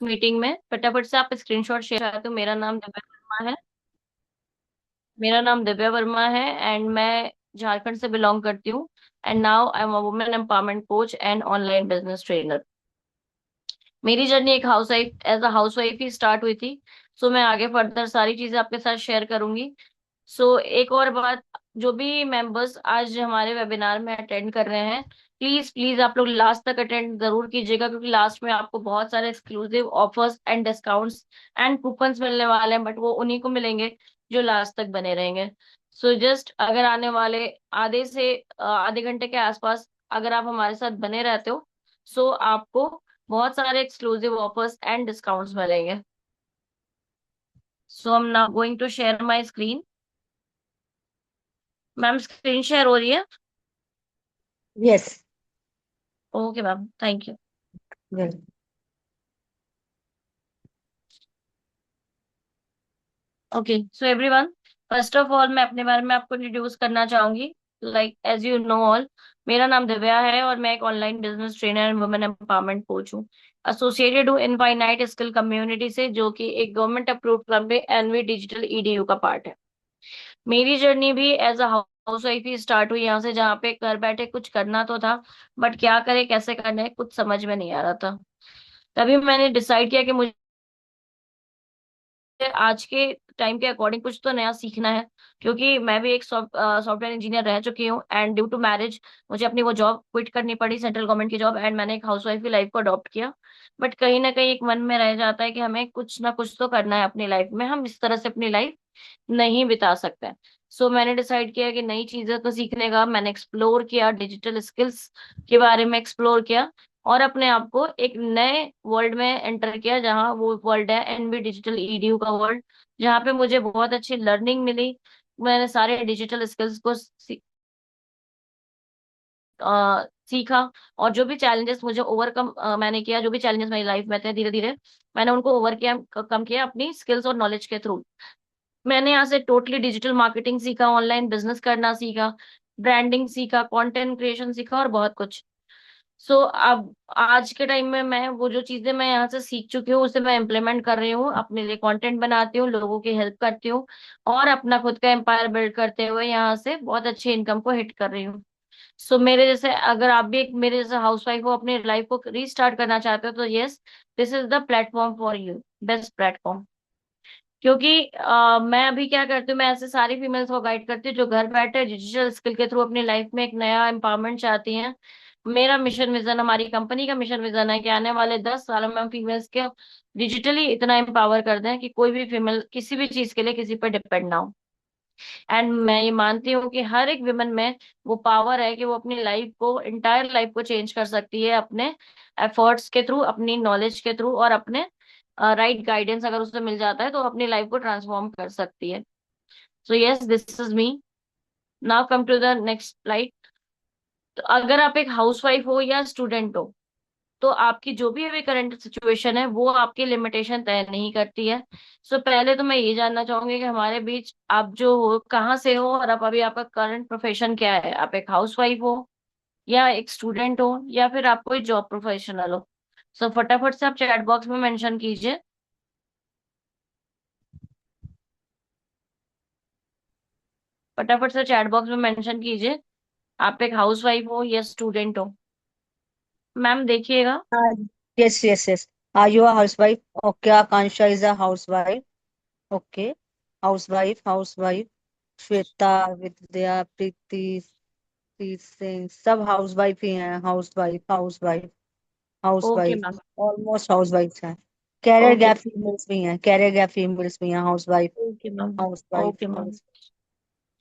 Meeting में। फटाफट से आप स्क्रीनशॉट शेयर करते हो। मेरा नाम दिव्या वर्मा है एंड मैं झारखंड से बिलोंग करती हूँ। And now I am a women empowerment coach and online business trainer. मेरी जर्नी एक house wife as a house wife ही स्टार्ट हुई थी। सो मैं आगे फर्दर सारी चीजें आपके साथ शेयर करूंगी। सो एक और बात, जो भी मेंबर्स आज हमारे वेबिनार में अटेंड कर रहे हैं, प्लीज प्लीज आप लोग लास्ट तक अटेंड जरूर कीजिएगा, क्योंकि लास्ट में आपको बहुत सारे exclusive offers and discounts and coupons मिलने वाले हैं, बट वो उन्हीं को मिलेंगे जो लास्ट तक बने रहेंगे। सो जस्ट अगर आने वाले आधे घंटे के आसपास अगर आप हमारे साथ बने रहते हो, सो आपको बहुत सारे एक्सक्लूसिव ऑफर्स एंड डिस्काउंट्स मिलेंगे। So I am now going to share my screen. Ma'am screen share हो रही है? Yes. Okay ma'am, thank you. Well, okay so everyone, first of all मैं अपने बारे में आपको इंट्रोड्यूस करना चाहूंगी। Like as you know all, मेरा नाम दिव्या है और मैं एक online business trainer and women empowerment coach हूँ। एसोसिएटेड हूँ इनफाइनाइट स्किल कम्युनिटी से, जो कि एक गवर्नमेंट अप्रूव्ड क्लब है, एनवी डिजिटल ईडीयू का पार्ट है। मेरी जर्नी भी एज अ हाउस वाइफ ही स्टार्ट हुई यहाँ से, जहाँ पे घर बैठे कुछ करना तो था, बट क्या करे कैसे करना है कुछ समझ में नहीं आ रहा था। तभी मैंने डिसाइड किया कि मुझे आज के टाइम के अकॉर्डिंग कुछ तो नया सीखना है, क्योंकि मैं भी एक सॉफ्टवेयर इंजीनियर रह चुकी हूँ एंड ड्यू टू मैरिज मुझे अपनी वो जॉब क्विट करनी पड़ी, सेंट्रल गवर्नमेंट की जॉब, एंड मैंने एक हाउसवाइफ की लाइफ को अडॉप्ट किया। बट कहीं ना कहीं एक मन में रह जाता है कि हमें कुछ ना कुछ तो करना है अपनी लाइफ में, हम इस तरह से अपनी लाइफ नहीं बिता सकते हैं। सो मैंने डिसाइड किया कि नई चीजें को सीखने का मैंने एक्सप्लोर किया, डिजिटल स्किल्स के बारे में एक्सप्लोर किया, और अपने आप को एक नए वर्ल्ड में एंटर किया, जहाँ वो वर्ल्ड है एनबी डिजिटल ईडीयू का वर्ल्ड, जहाँ पे मुझे बहुत अच्छी लर्निंग मिली। मैंने सारे डिजिटल स्किल्स को सीखा, और जो भी चैलेंजेस मुझे ओवरकम मैंने किया, जो भी चैलेंजेस मेरी लाइफ में थे, धीरे धीरे मैंने उनको ओवर किया, कम किया अपनी स्किल्स और नॉलेज के थ्रू। मैंने यहाँ से टोटली डिजिटल मार्केटिंग सीखा, ऑनलाइन बिजनेस करना सीखा, ब्रांडिंग सीखा, कंटेंट क्रिएशन सीखा और बहुत कुछ। सो अब आज के टाइम में मैं वो जो चीजें मैं यहाँ से सीख चुकी हूँ उसे मैं इम्प्लीमेंट कर रही हूँ, अपने लिए कंटेंट बनाती हूँ, लोगों की हेल्प करती हूँ, और अपना खुद का एम्पायर बिल्ड करते हुए यहाँ से बहुत अच्छी इनकम को हिट कर रही हूँ। सो मेरे जैसे अगर आप भी एक मेरे जैसे हाउसवाइफ हो, अपनी लाइफ को रीस्टार्ट करना चाहते हो, तो yes, this is the platform for you, best platform. क्योंकि मैं अभी क्या करती हूँ, मैं ऐसे सारी फीमेल्स को गाइड करती हूँ जो घर बैठे डिजिटल स्किल के थ्रू अपनी लाइफ में एक नया एम्पावरमेंट चाहती हैं। मेरा मिशन विजन, हमारी कंपनी का मिशन विजन है कि आने वाले 10 सालों में हम फीमेल्स के डिजिटली इतना एम्पावर कर दें कि कोई भी फीमेल किसी भी चीज के लिए किसी पर डिपेंड ना हो। एंड मैं ये मानती हूँ कि हर एक विमन में वो पावर है कि वो अपनी लाइफ को, इंटायर लाइफ को चेंज कर सकती है अपने एफर्ट्स के थ्रू, अपनी नॉलेज के थ्रू, और अपने राइट गाइडेंस अगर उसे मिल जाता है तो अपनी लाइफ को ट्रांसफॉर्म कर सकती है। So yes, this is me. Now come to the next slide. तो अगर आप एक हाउसवाइफ हो या स्टूडेंट हो, तो आपकी जो भी अभी करंट सिचुएशन है वो आपकी लिमिटेशन तय नहीं करती है। सो पहले तो मैं ये जानना चाहूंगी कि हमारे बीच आप जो हो कहाँ से हो, और आप अभी आपका करंट प्रोफेशन क्या है, आप एक हाउसवाइफ हो या एक स्टूडेंट हो या फिर आप कोई जॉब प्रोफेशनल हो। सो फटाफट से आप चैट बॉक्स में मेंशन कीजिए। फटाफट से चैट बॉक्स में मेंशन कीजिए, आप एक हाउसवाइफ हो या स्टूडेंट हो। मैम देखिएगा। uh, yes, yes, yes. Are you a housewife? Okay, Akansha is a housewife. Okay, housewife. Shweta, विद्या, प्रीति, प्रीत सिंह, सब हाउसवाइफ ही हैं। Housewife okay housewife ma'am. Almost housewife हैं। Career okay. गैप फीमेल्स भी हैं, कैरियर गैप फीमेल्स भी हैं। Housewife okay ma'am. Housewife okay ma'am. House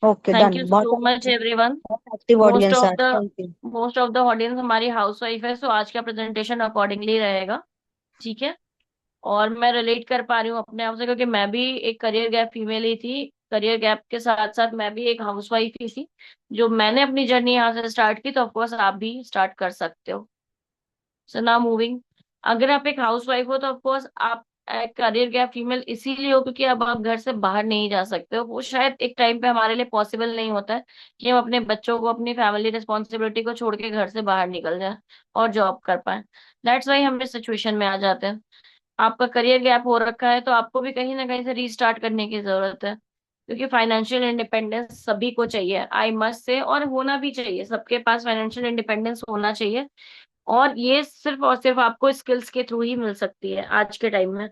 okay, thank done. You बहुत so much everyone. बहुत एक्टिव मोस्ट ऑडियंस ऑफ है, the thank you. Most of the audience हमारी house wife है, so आज का presentation accordingly रहेगा। ठीक है। और मैं रिलेट कर पा रही हूँ अपने आप से, क्योंकि मैं भी एक करियर गैप फीमेल ही थी। करियर गैप के साथ साथ मैं भी एक हाउस वाइफ ही थी। जो मैंने अपनी जर्नी यहाँ से स्टार्ट की, तो ऑफकोर्स आप भी स्टार्ट कर सकते हो। So now moving. अगर आप एक हाउस वाइफ हो, तो ऑफकोर्स आप करियर गैप फीमेल इसीलिए हो क्योंकि अब आप घर से बाहर नहीं जा सकते हो। वो शायद एक टाइम पे हमारे लिए पॉसिबल नहीं होता है कि हम अपने बच्चों को, अपनी फैमिली रिस्पॉन्सिबिलिटी को छोड़ के घर से बाहर निकल जाए और जॉब कर पाए। दैट्स वाई हम इस सिचुएशन में आ जाते हैं। आपका करियर गैप हो रखा है, तो आपको भी कहीं ना कहीं से रीस्टार्ट करने की जरूरत है, क्योंकि फाइनेंशियल इंडिपेंडेंस सभी को चाहिए, आई मस्ट से, और होना भी चाहिए, सबके पास फाइनेंशियल इंडिपेंडेंस होना चाहिए। और ये सिर्फ और सिर्फ आपको स्किल्स के थ्रू ही मिल सकती है आज के टाइम में।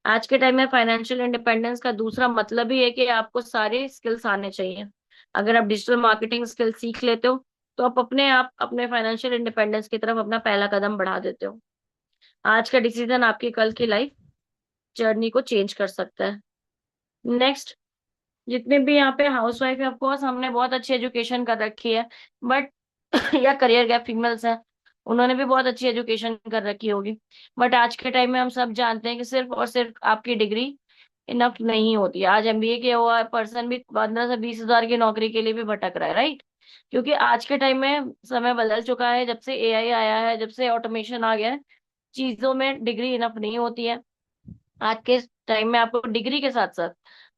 आज के टाइम में फाइनेंशियल इंडिपेंडेंस का दूसरा मतलब ही है कि आपको सारे स्किल्स आने चाहिए। अगर आप डिजिटल मार्केटिंग स्किल सीख लेते हो, तो आप अपने फाइनेंशियल इंडिपेंडेंस की तरफ अपना पहला कदम बढ़ा देते हो। आज का डिसीजन आपकी कल की लाइफ जर्नी को चेंज कर सकता है। नेक्स्ट, जितने भी यहाँ पे हाउस वाइफ है, ऑफकोर्स हमने बहुत अच्छी एजुकेशन कर रखी है, बट या करियर गैप फीमेल्स हैं, उन्होंने भी बहुत अच्छी एजुकेशन कर रखी होगी, बट आज के टाइम में हम सब जानते हैं कि सिर्फ और सिर्फ आपकी डिग्री इनफ नहीं होती है। आज एमबीए किया हुआ पर्सन भी 15 से 20 हजार की नौकरी के लिए भी भटक रहा है, राइट? क्योंकि आज के टाइम में समय बदल चुका है, जब से एआई आया है, जब से ऑटोमेशन आ गया है, चीजों में डिग्री इनफ नहीं होती है। आज के टाइम में आपको डिग्री के साथ साथ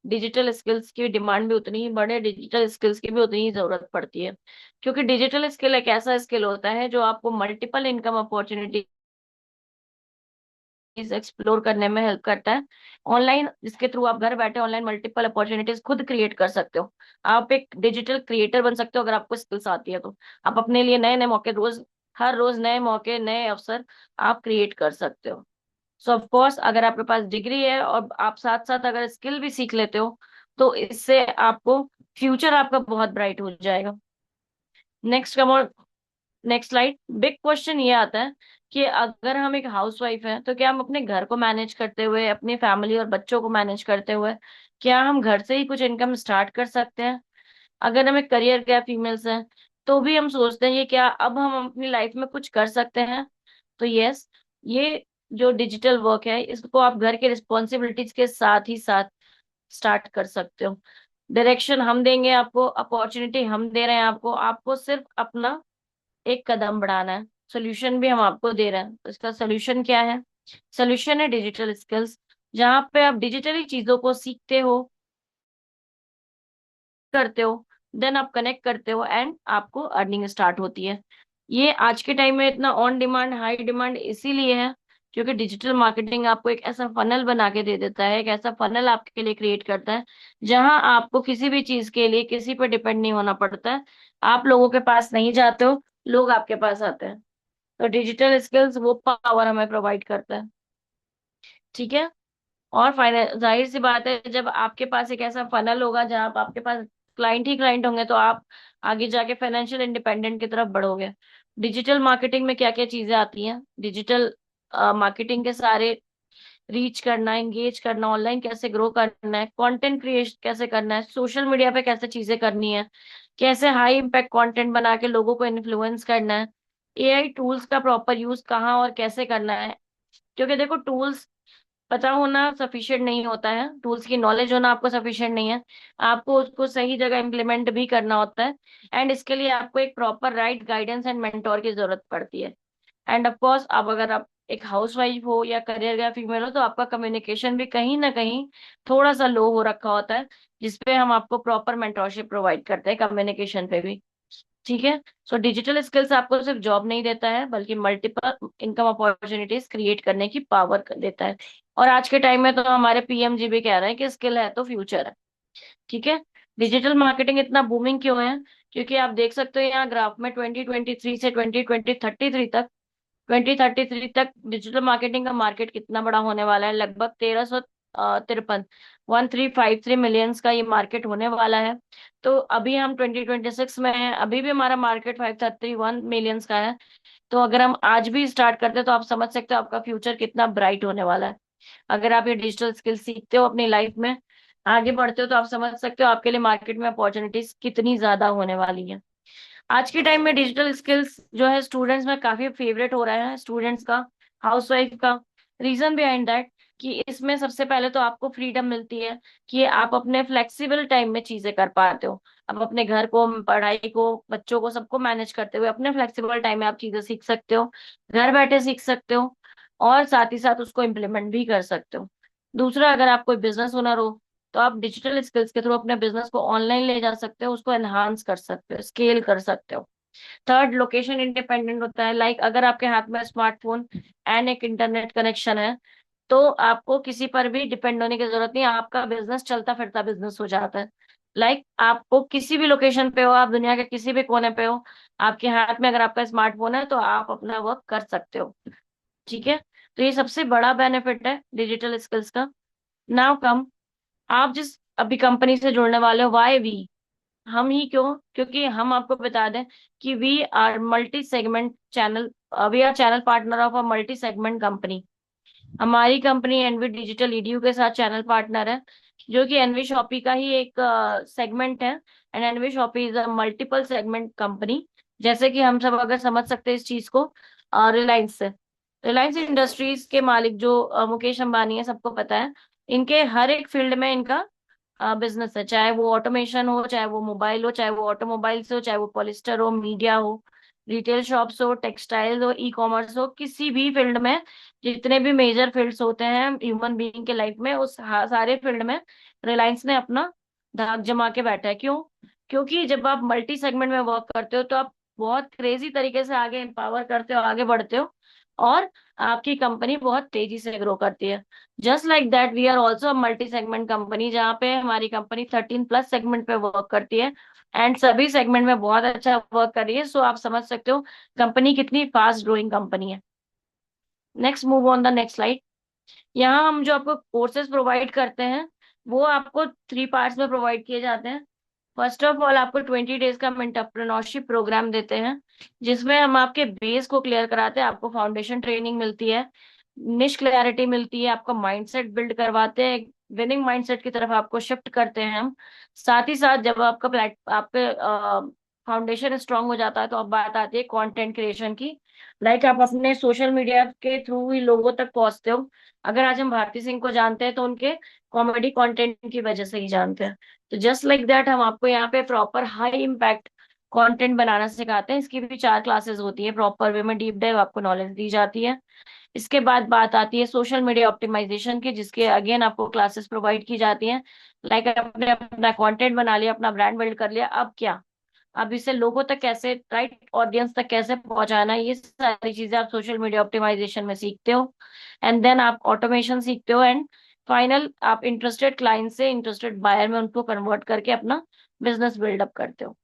डिजिटल स्किल्स की डिमांड भी उतनी ही बढ़े, डिजिटल स्किल्स की भी उतनी ही जरूरत पड़ती है, क्योंकि डिजिटल स्किल एक ऐसा स्किल होता है जो आपको मल्टीपल इनकम अपॉर्चुनिटीज एक्सप्लोर करने में हेल्प करता है। ऑनलाइन, जिसके थ्रू आप घर बैठे ऑनलाइन मल्टीपल अपॉर्चुनिटीज खुद क्रिएट कर सकते हो। आप एक डिजिटल क्रिएटर बन सकते हो अगर आपको स्किल्स आती है तो। आप अपने लिए नए नए मौके रोज, हर रोज नए मौके, नए अवसर आप क्रिएट कर सकते हो। सो ऑफ कोर्स, अगर आपके पास डिग्री है और आप साथ साथ अगर स्किल भी सीख लेते हो, तो इससे आपको फ्यूचर आपका बहुत ब्राइट हो जाएगा। नेक्स्ट कम और नेक्स्ट स्लाइड। बिग क्वेश्चन ये आता है कि अगर हम एक हाउसवाइफ हैं, तो क्या हम अपने घर को मैनेज करते हुए, अपनी फैमिली और बच्चों को मैनेज करते हुए, क्या हम घर से ही कुछ इनकम स्टार्ट कर सकते हैं? अगर हम एक करियर गैप फीमेल्स हैं, तो भी हम सोचते हैं ये क्या अब हम अपनी लाइफ में कुछ कर सकते हैं? तो यस, ये जो डिजिटल वर्क है, इसको आप घर के रिस्पॉन्सिबिलिटीज के साथ ही साथ स्टार्ट कर सकते हो। डायरेक्शन हम देंगे आपको, अपॉर्चुनिटी हम दे रहे हैं आपको, आपको सिर्फ अपना एक कदम बढ़ाना है। सोल्यूशन भी हम आपको दे रहे हैं, तो इसका सोल्यूशन क्या है? सोल्यूशन है डिजिटल स्किल्स, जहाँ पे आप डिजिटली चीजों को सीखते हो, करते हो, देन आप कनेक्ट करते हो, एंड आपको अर्निंग स्टार्ट होती है। ये आज के टाइम में इतना ऑन डिमांड, हाई डिमांड इसीलिए है क्योंकि डिजिटल मार्केटिंग आपको एक ऐसा फनल बना के दे देता है, एक ऐसा फनल आपके लिए क्रिएट करता है, जहां आपको किसी भी चीज के लिए किसी पर डिपेंड नहीं होना पड़ता है। आप लोगों के पास नहीं जाते हो, लोग आपके पास आते हैं। तो डिजिटल स्किल्स वो पावर हमें प्रोवाइड करता है। ठीक है। और फाइनल, जाहिर सी बात है, जब आपके पास एक ऐसा फनल होगा जहां आपके पास क्लाइंट ही क्लाइंट होंगे, तो आप आगे जाके फाइनेंशियल इंडिपेंडेंट की तरफ बढ़ोगे। डिजिटल मार्केटिंग में क्या क्या चीजें आती हैं? डिजिटल मार्केटिंग के सारे रीच करना, एंगेज करना, ऑनलाइन कैसे ग्रो करना है, कंटेंट क्रिएशन कैसे करना है, सोशल मीडिया पे कैसे चीजें करनी है, कैसे हाई इम्पैक्ट कंटेंट बना के लोगों को इन्फ्लुएंस करना है, एआई टूल्स का प्रॉपर यूज कहाँ और कैसे करना है। क्योंकि देखो, टूल्स पता होना सफिशिएंट नहीं होता है, टूल्स की नॉलेज होना आपको सफिशिएंट नहीं है, आपको उसको सही जगह इम्प्लीमेंट भी करना होता है। एंड इसके लिए आपको एक proper right guidance and mentor की जरूरत पड़ती है। एंड ऑफ कोर्स, अब अगर आप एक हाउस वाइफ हो या करियर या फीमेल हो, तो आपका कम्युनिकेशन भी कहीं ना कहीं थोड़ा सा लो हो रखा होता है, जिसपे हम आपको प्रॉपर मेंटोरशिप प्रोवाइड करते हैं कम्युनिकेशन पे भी। ठीक है। सो डिजिटल स्किल्स आपको सिर्फ जॉब नहीं देता है, बल्कि मल्टीपल इनकम अपॉर्चुनिटीज क्रिएट करने की पावर देता है। और आज के टाइम में तो हमारे पीएम जी भी कह रहे हैं कि स्किल है तो फ्यूचर है। ठीक है। डिजिटल मार्केटिंग इतना बूमिंग क्यों है? क्योंकि आप देख सकते हो यहाँ ग्राफ में 2023 से 2033 तक, 2033 तक डिजिटल मार्केटिंग का मार्केट कितना बड़ा होने वाला है? लगभग 1353 1353 मिलियंस का ये मार्केट होने वाला है। तो अभी हम 2026 में हैं, अभी भी हमारा मार्केट 531 मिलियंस का है। तो अगर हम आज भी स्टार्ट करते हैं, तो आप समझ सकते हो आपका फ्यूचर कितना ब्राइट होने वाला है। अगर आप ये डिजिटल स्किल सीखते हो, अपनी लाइफ में आगे बढ़ते हो, तो आप समझ सकते हो आपके लिए मार्केट में अपॉर्चुनिटीज कितनी ज्यादा होने वाली है। आज के टाइम में डिजिटल स्किल्स जो है स्टूडेंट्स में काफी फेवरेट हो रहा है, स्टूडेंट्स का, हाउसवाइफ का। रीजन बिहाइंड दैट कि इसमें सबसे पहले तो आपको फ्रीडम मिलती है कि आप अपने फ्लेक्सिबल टाइम में चीजें कर पाते हो। आप अपने घर को, पढ़ाई को, बच्चों को, सबको मैनेज करते हुए अपने फ्लेक्सिबल टाइम में आप चीजें सीख सकते हो, घर बैठे सीख सकते हो, और साथ ही साथ उसको इम्प्लीमेंट भी कर सकते हो। दूसरा, अगर आप कोई बिजनेस ओनर हो, तो आप डिजिटल स्किल्स के थ्रू अपने बिजनेस को ऑनलाइन ले जा सकते हो, उसको एनहांस कर सकते हो, स्केल कर सकते हो। थर्ड, लोकेशन इंडिपेंडेंट होता है, लाइक अगर आपके हाथ में स्मार्टफोन एंड एक इंटरनेट कनेक्शन है, तो आपको किसी पर भी डिपेंड होने की जरूरत नहीं, आपका बिजनेस चलता फिरता बिजनेस हो जाता है। आपको किसी भी लोकेशन पे हो, आप दुनिया के किसी भी कोने पे हो, आपके हाथ में अगर आपका स्मार्टफोन है तो आप अपना वर्क कर सकते हो। ठीक है। तो ये सबसे बड़ा बेनिफिट है डिजिटल स्किल्स का। नाउ कम, आप जिस अभी कंपनी से जुड़ने वाले हो, वाई वी, हम ही क्यों? क्योंकि हम आपको बता दें कि we are multi segment channel, we are channel partner of a multi segment company. हमारी कंपनी एनवी डिजिटल ईडीयू के साथ चैनल पार्टनर है, जो कि एनवी शॉपी का ही एक सेगमेंट है। And NV shopee is a multiple segment company. जैसे कि हम सब अगर समझ सकते हैं इस चीज को, रिलायंस से, रिलायंस इंडस्ट्रीज के मालिक जो मुकेश अंबानी है, सबको पता है। इनके हर एक फील्ड में इनका बिजनेस है, चाहे वो ऑटोमेशन हो, चाहे वो मोबाइल हो, चाहे वो ऑटोमोबाइल्स हो, चाहे वो पॉलिस्टर हो, मीडिया हो, रिटेल शॉप्स हो, टेक्सटाइल्स हो, ई कॉमर्स हो, किसी भी फील्ड में, जितने भी मेजर फील्ड्स होते हैं ह्यूमन बीइंग के लाइफ में, उस सारे फील्ड में रिलायंस ने अपना धाक जमा के बैठा है। क्यों? क्योंकि जब आप मल्टी सेगमेंट में वर्क करते हो तो आप बहुत क्रेजी तरीके से आगे एम्पावर करते हो, आगे बढ़ते हो, और आपकी कंपनी बहुत तेजी से ग्रो करती है। Just like that we are also multi segment company, जहाँ पे हमारी कंपनी 13+ सेगमेंट पे वर्क करती है, एंड सभी सेगमेंट में बहुत अच्छा वर्क कर रही है। सो आप समझ सकते हो कंपनी कितनी फास्ट ग्रोइंग कंपनी है। Next, move on the next slide. यहाँ हम जो आपको कोर्सेज प्रोवाइड करते हैं, वो आपको 3 पार्ट्स में प्रोवाइड किए जाते हैं। फर्स्ट ऑफ ऑल, आपको 20 डेज का हम एंटरप्रेन्योरशिप प्रोग्राम देते हैं, जिसमें हम आपके बेस को क्लियर कराते हैं, आपको फाउंडेशन ट्रेनिंग मिलती है, निश क्लैरिटी मिलती है, आपका माइंडसेट बिल्ड करवाते हैं, विनिंग माइंडसेट की तरफ आपको शिफ्ट करते हैं हम। साथ ही साथ जब आपका आपके फाउंडेशन स्ट्रांग हो जाता है, तो अब बात आती है कंटेंट क्रिएशन की। आप अपने सोशल मीडिया के थ्रू ही लोगों तक पहुंचते हो। अगर आज हम भारती सिंह को जानते हैं तो उनके कॉमेडी कंटेंट की वजह से ही जानते हैं। तो जस्ट लाइक दैट हम आपको यहाँ पे प्रॉपर हाई इम्पैक्ट कंटेंट बनाना सिखाते हैं। इसकी भी 4 क्लासेस होती है, प्रॉपर वे में डीप डाइव आपको नॉलेज दी जाती है। इसके बाद बात आती है सोशल मीडिया ऑप्टिमाइजेशन की, जिसके अगेन आपको क्लासेस प्रोवाइड की जाती हैं। आपने अपना कंटेंट बना लिया, अपना ब्रांड बिल्ड कर लिया, अब क्या? अब इसे लोगों तक कैसे, राइट ऑडियंस तक कैसे पहुंचाना है, ये सारी चीजें आप सोशल मीडिया ऑप्टिमाइजेशन में सीखते हो। एंड देन आप ऑटोमेशन सीखते हो, एंड फाइनल आप इंटरेस्टेड क्लाइंट से इंटरेस्टेड बायर में उनको कन्वर्ट करके अपना बिजनेस बिल्डअप करते हो।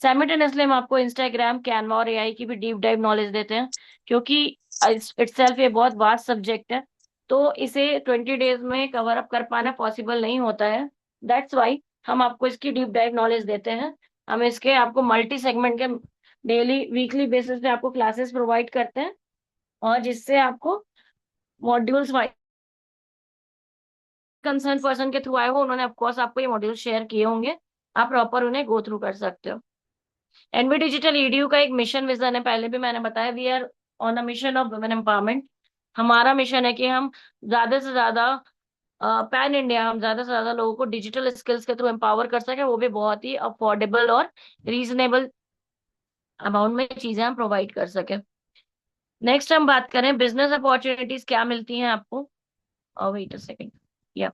साइमल्टेनियसली हम आपको इंस्टाग्राम, कैनवा और एआई की भी डीप डाइव नॉलेज देते हैं, क्योंकि इटसेल्फ ये बहुत वास्ट सब्जेक्ट है, तो इसे 20 डेज में कवर अप कर पाना पॉसिबल नहीं होता है। दैट्स वाई हम आपको इसकी डीप डाइव नॉलेज देते हैं। हम इसके आपको मल्टी सेगमेंट के डेली वीकली बेसिस पे आपको क्लासेस प्रोवाइड करते हैं, और जिससे आपको मॉड्यूल्स वाइज कंसर्न पर्सन के थ्रू आए हो, उन्होंने ऑफकोर्स आपको ये मॉड्यूल शेयर किए होंगे, आप प्रॉपर उन्हें गो थ्रू कर सकते हो। एनवी डिजिटल ईडीयू का एक मिशन विजन है, पहले भी मैंने बताया, we are on a mission of women empowerment. हमारा मिशन है कि हम ज्यादा से ज्यादा पैन इंडिया, हम ज्यादा से ज्यादा लोगों को डिजिटल स्किल्स के थ्रू एम्पावर कर सके, वो भी बहुत ही अफोर्डेबल और रीजनेबल अमाउंट में चीजें हम प्रोवाइड कर सके। नेक्स्ट हम बात करें बिजनेस अपॉर्चुनिटीज क्या मिलती हैं आपको। Wait a second. या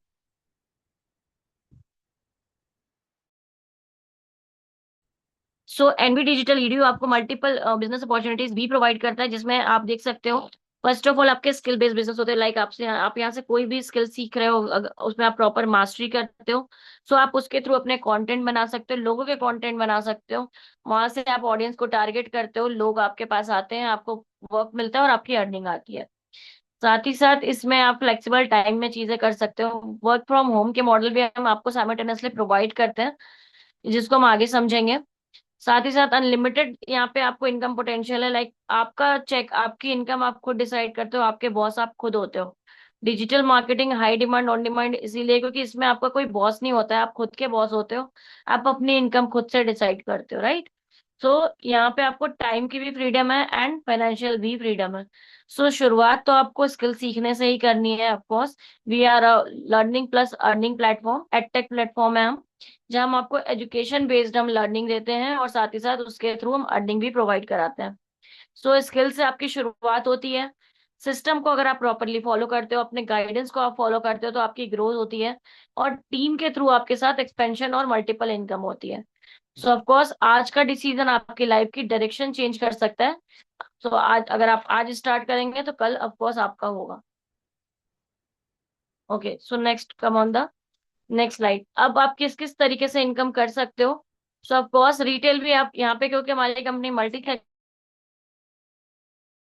सो एनवी डिजिटल ईडीयू आपको मल्टीपल बिजनेस अपॉर्चुनिटीज भी प्रोवाइड करता है, जिसमें आप देख सकते हो, फर्स्ट ऑफ ऑल आपके स्किल बेस्ड बिजनेस होते हैं। आपसे, आप यहाँ से कोई भी स्किल सीख रहे हो, उसमें आप प्रॉपर मास्टरी करते हो, सो आप उसके थ्रू अपने कंटेंट बना सकते हो, लोगों के कंटेंट बना सकते हो। वहां से आप ऑडियंस को टारगेट करते हो, लोग आपके पास आते हैं, आपको वर्क मिलता है और आपकी अर्निंग आती है। साथ ही साथ इसमें आप फ्लेक्सिबल टाइम में चीजें कर सकते हो। वर्क फ्रॉम होम के मॉडल भी हम आपको साइमल्टेनियसली प्रोवाइड करते हैं, जिसको हम आगे समझेंगे। साथ ही साथ अनलिमिटेड यहाँ पे आपको इनकम पोटेंशियल है। आपका चेक, आपकी इनकम आप खुद डिसाइड करते हो, आपके बॉस आप खुद होते हो। Digital marketing high demand on demand इसीलिए क्योंकि इसमें आपका कोई बॉस नहीं होता है, आप खुद के बॉस होते हो। आप अपनी इनकम खुद से डिसाइड करते हो, राइट। सो यहाँ पे आपको टाइम की भी फ्रीडम है एंड फाइनेंशियल भी फ्रीडम है। सो शुरुआत तो आपको स्किल सीखने से ही करनी है, of course. We are a learning plus earning platform, edtech platform है हम, जहाँ हम आपको एजुकेशन बेस्ड हम लर्निंग देते हैं, और साथ ही साथ उसके थ्रू हम अर्निंग भी प्रोवाइड कराते हैं। सो स्किल से आपकी शुरुआत होती है। सिस्टम को अगर आप प्रॉपरली फॉलो करते हो, अपने गाइडेंस को आप फॉलो करते हो, तो आपकी ग्रोथ होती है, और टीम के थ्रू आपके साथ एक्सपेंशन और मल्टीपल इनकम होती है। सो ऑफ कोर्स आज का डिसीजन आपकी लाइफ की डायरेक्शन चेंज कर सकता है। सो आज अगर आप आज स्टार्ट करेंगे तो कल ऑफ कोर्स आपका होगा। Okay, so next come on the next slide. अब आप किस किस तरीके से इनकम कर सकते हो। सो ऑफ कोर्स रिटेल भी आप यहाँ पे, क्योंकि हमारी कंपनी मल्टी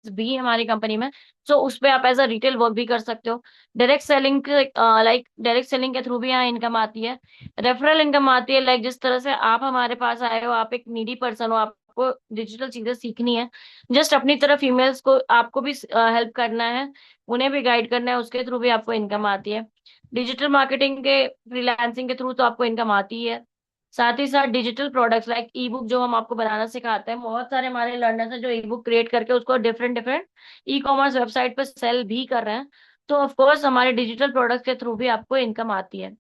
भी है हमारी कंपनी में, सो उस पे आप एज अ रिटेल वर्क भी कर सकते हो। डायरेक्ट सेलिंग के लाइक डायरेक्ट सेलिंग के थ्रू भी यहाँ इनकम आती है। रेफरल इनकम आती है, लाइक जिस तरह से आप हमारे पास आए हो, आप एक नीडी पर्सन हो, आपको डिजिटल चीजें सीखनी है, जस्ट अपनी तरफ फीमेल्स को आपको भी हेल्प करना है, उन्हें भी गाइड करना है, उसके थ्रू भी आपको इनकम आती है। डिजिटल मार्केटिंग के फ्रीलांसिंग के थ्रू तो आपको इनकम आती ही है। साथ ही साथ डिजिटल प्रोडक्ट्स लाइक ई बुक जो हम आपको बनाना सिखाते हैं, बहुत सारे हमारे लर्नर्स हैं जो ई बुक क्रिएट करके उसको different different e commerce website पर सेल भी कर रहे हैं। तो ऑफ कोर्स हमारे डिजिटल प्रोडक्ट्स के थ्रू भी आपको इनकम आती है।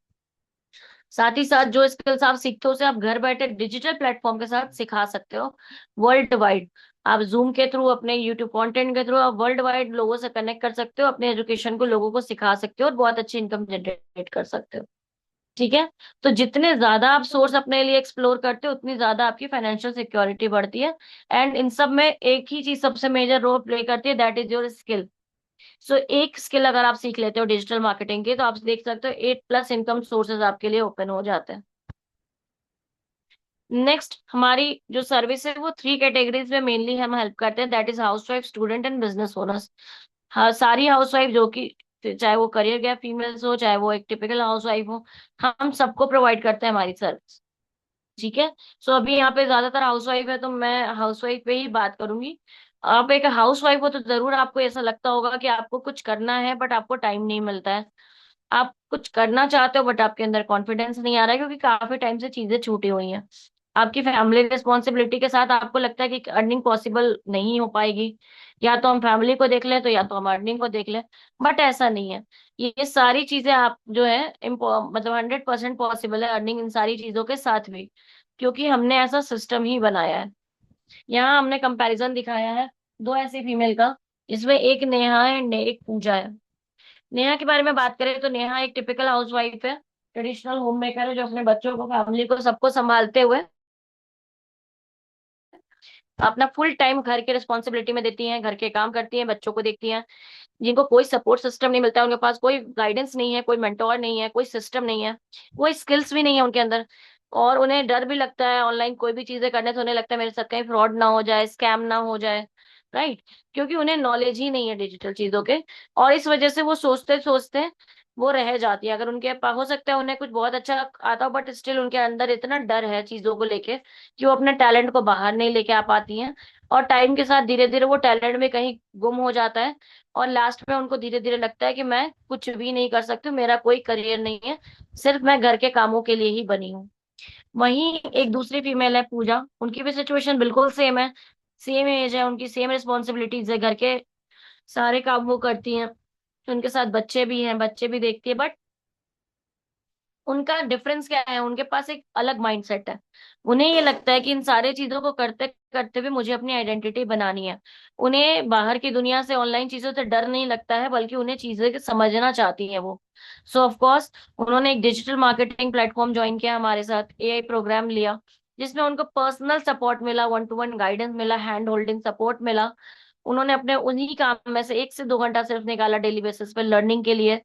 साथ ही साथ जो स्किल्स आप सीखते हो उसे आप घर बैठे डिजिटल प्लेटफॉर्म के साथ सिखा सकते हो वर्ल्ड वाइड। आप जूम के थ्रू, अपने यूट्यूब कंटेंट के थ्रू आप वर्ल्ड वाइड लोगों से कनेक्ट कर सकते हो, अपने एजुकेशन को लोगों को सिखा सकते हो और बहुत अच्छी इनकम जनरेट कर सकते हो। ठीक है। तो जितने ज्यादा आप सोर्स अपने लिए एक्सप्लोर करते हो, उतनी ज्यादा आपकी फाइनेंशियल सिक्योरिटी बढ़ती है। एंड इन सब में एक ही चीज सबसे मेजर रोल प्ले करती है, दैट इज योर स्किल। सो एक स्किल अगर आप सीख लेते हो डिजिटल मार्केटिंग की, तो आप देख सकते हो 8+ इनकम सोर्सेज आपके लिए ओपन हो जाते हैं। नेक्स्ट हमारी जो सर्विस है वो 3 कैटेगरीज में मेनली हम हेल्प करते हैं, that is house wife, student and business owners. हाँ, सारी हाउस वाइफ जो कि चाहे वो करियर गैप फीमेल्स हो, चाहे वो एक टिपिकल हाउस वाइफ हो, हम सबको प्रोवाइड करते हैं हमारी सर्विस। ठीक है। सो अभी यहाँ पे ज्यादातर हाउस वाइफ है, तो मैं हाउस वाइफ पे ही बात करूंगी। आप एक हाउस वाइफ हो तो जरूर आपको ऐसा लगता होगा कि आपको कुछ करना है बट आपको टाइम नहीं मिलता है। आप कुछ करना चाहते हो बट आपके अंदर कॉन्फिडेंस नहीं आ रहा है, क्योंकि काफी टाइम से चीजें छूटी हुई हैं। आपकी फैमिली रिस्पॉन्सिबिलिटी के साथ आपको लगता है कि अर्निंग पॉसिबल नहीं हो पाएगी, या तो हम फैमिली को देख लें तो या तो हम अर्निंग को देख लें। बट ऐसा नहीं है। ये सारी चीजें आप जो है मतलब 100% पॉसिबल है अर्निंग इन सारी चीजों के साथ भी, क्योंकि हमने ऐसा सिस्टम ही बनाया है। यहाँ हमने कंपैरिजन दिखाया है दो ऐसी फीमेल का, इसमें एक नेहा है एंड एक पूजा है। नेहा के बारे में बात करें तो नेहा एक टिपिकल हाउसवाइफ है, ट्रेडिशनल होम मेकर है, जो अपने बच्चों को, फैमिली को, सबको संभालते हुए अपना फुल टाइम घर के रिस्पॉन्सिबिलिटी में देती हैं, घर के काम करती हैं, बच्चों को देखती हैं। जिनको कोई सपोर्ट सिस्टम नहीं मिलता है, उनके पास कोई गाइडेंस नहीं है, कोई मेंटोर नहीं है, कोई सिस्टम नहीं है, कोई स्किल्स भी नहीं है उनके अंदर। और उन्हें डर भी लगता है ऑनलाइन कोई भी चीजें करने से, उन्हें लगता है मेरे साथ कहीं फ्रॉड ना हो जाए, स्कैम ना हो जाए। राइट। क्योंकि उन्हें नॉलेज ही नहीं है डिजिटल चीजों के, और इस वजह से वो सोचते सोचते वो रह जाती है। अगर उनके पास हो सकता है उन्हें कुछ बहुत अच्छा आता हो, बट स्टिल उनके अंदर इतना डर है चीजों को लेके कि वो अपने टैलेंट को बाहर नहीं लेके आ पाती हैं। और टाइम के साथ धीरे धीरे वो टैलेंट में कहीं गुम हो जाता है, और लास्ट में उनको धीरे धीरे लगता है कि मैं कुछ भी नहीं कर सकती हूँ, मेरा कोई करियर नहीं है, सिर्फ मैं घर के कामों के लिए ही बनी हूँ। वहीं एक दूसरी फीमेल है पूजा, उनकी भी सिचुएशन बिल्कुल सेम है। सेम एज है उनकी, सेम रिस्पॉन्सिबिलिटीज है, घर के सारे काम वो करती हैं, उनके साथ बच्चे भी हैं, बच्चे भी देखती है। बट उनका डिफरेंस क्या है, उनके पास एक अलग माइंडसेट है। उन्हें ये लगता है कि इन सारे चीजों को करते करते भी मुझे अपनी आइडेंटिटी बनानी है। उन्हें बाहर की दुनिया से, ऑनलाइन चीजों से डर नहीं लगता है, बल्कि उन्हें चीजें समझना चाहती हैं वो। सो ऑफ कोर्स उन्होंने एक डिजिटल मार्केटिंग प्लेटफॉर्म ज्वाइन किया हमारे साथ, एआई प्रोग्राम लिया, जिसमें उनको पर्सनल सपोर्ट मिला, 1-to-1 गाइडेंस मिला, हैंड होल्डिंग सपोर्ट मिला। उन्होंने अपने उन्हीं काम में से 1 से 2 घंटा सिर्फ निकाला डेली बेसिस पे लर्निंग के लिए।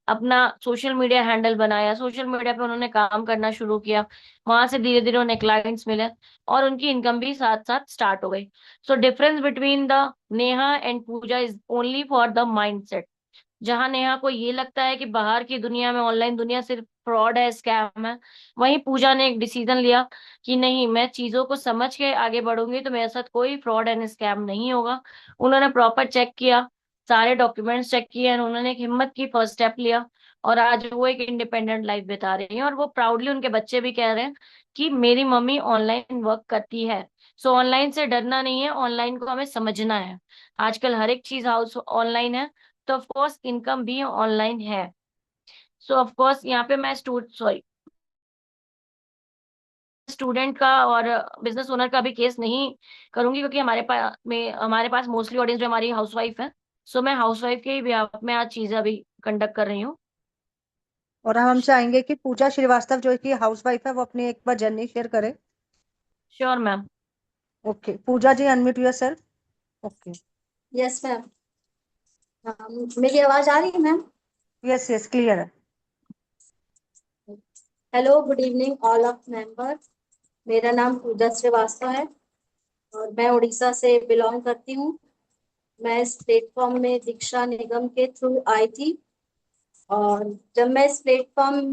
अपना सोशल मीडिया हैंडल बनाया, सोशल मीडिया पे उन्होंने काम करना शुरू किया, वहां से धीरे धीरे उन्हें क्लाइंट्स मिले, और उनकी इनकम भी साथ साथ स्टार्ट हो गई। So difference between the Neha and Puja is only for the mindset. जहां नेहा को ये लगता है कि बाहर की दुनिया में, ऑनलाइन दुनिया सिर्फ फ्रॉड है, स्कैम है, वहीं पूजा ने एक डिसीजन लिया कि नहीं, मैं चीजों को समझ के आगे बढ़ूंगी तो मेरे साथ कोई फ्रॉड एंड स्कैम नहीं होगा। उन्होंने प्रॉपर चेक किया, सारे डॉक्यूमेंट्स चेक किए, और उन्होंने एक हिम्मत की, फर्स्ट स्टेप लिया, और आज वो एक इंडिपेंडेंट लाइफ बिता रही हैं। और वो प्राउडली, उनके बच्चे भी कह रहे हैं कि मेरी मम्मी ऑनलाइन वर्क करती है। सो ऑनलाइन से डरना नहीं है, ऑनलाइन को हमें समझना है। आजकल हर एक चीज हाउस ऑनलाइन है, तो ऑफ कोर्स इनकम भी ऑनलाइन है। सो ऑफ कोर्स यहाँ पे मैं स्टूडेंट का और बिजनेस ओनर का भी केस नहीं करूंगी, क्योंकि हमारे पास मोस्टली ऑडियंस जो हमारी हाउसवाइफ है। सो मैं हाउसवाइफ के ही बिहाफ में आज चीजें अभी कंडक्ट कर रही हूँ। और हम चाहेंगे कि पूजा श्रीवास्तव जो कि हाउस वाइफ है वो अपनी एक बार जर्नी शेयर करे। Sure ma'am. Okay Puja ji, unmute your self. Okay. Yes ma'am. हाँ, मेरी आवाज आ रही है मैम? यस यस क्लियर है। Hello, good evening all of member. मेरा नाम पूजा श्रीवास्तव है और मैं उड़ीसा से बिलोंग करती हूँ। मैं इस प्लेटफॉर्म में दीक्षा निगम के थ्रू आई थी। और जब मैं इस प्लेटफॉर्म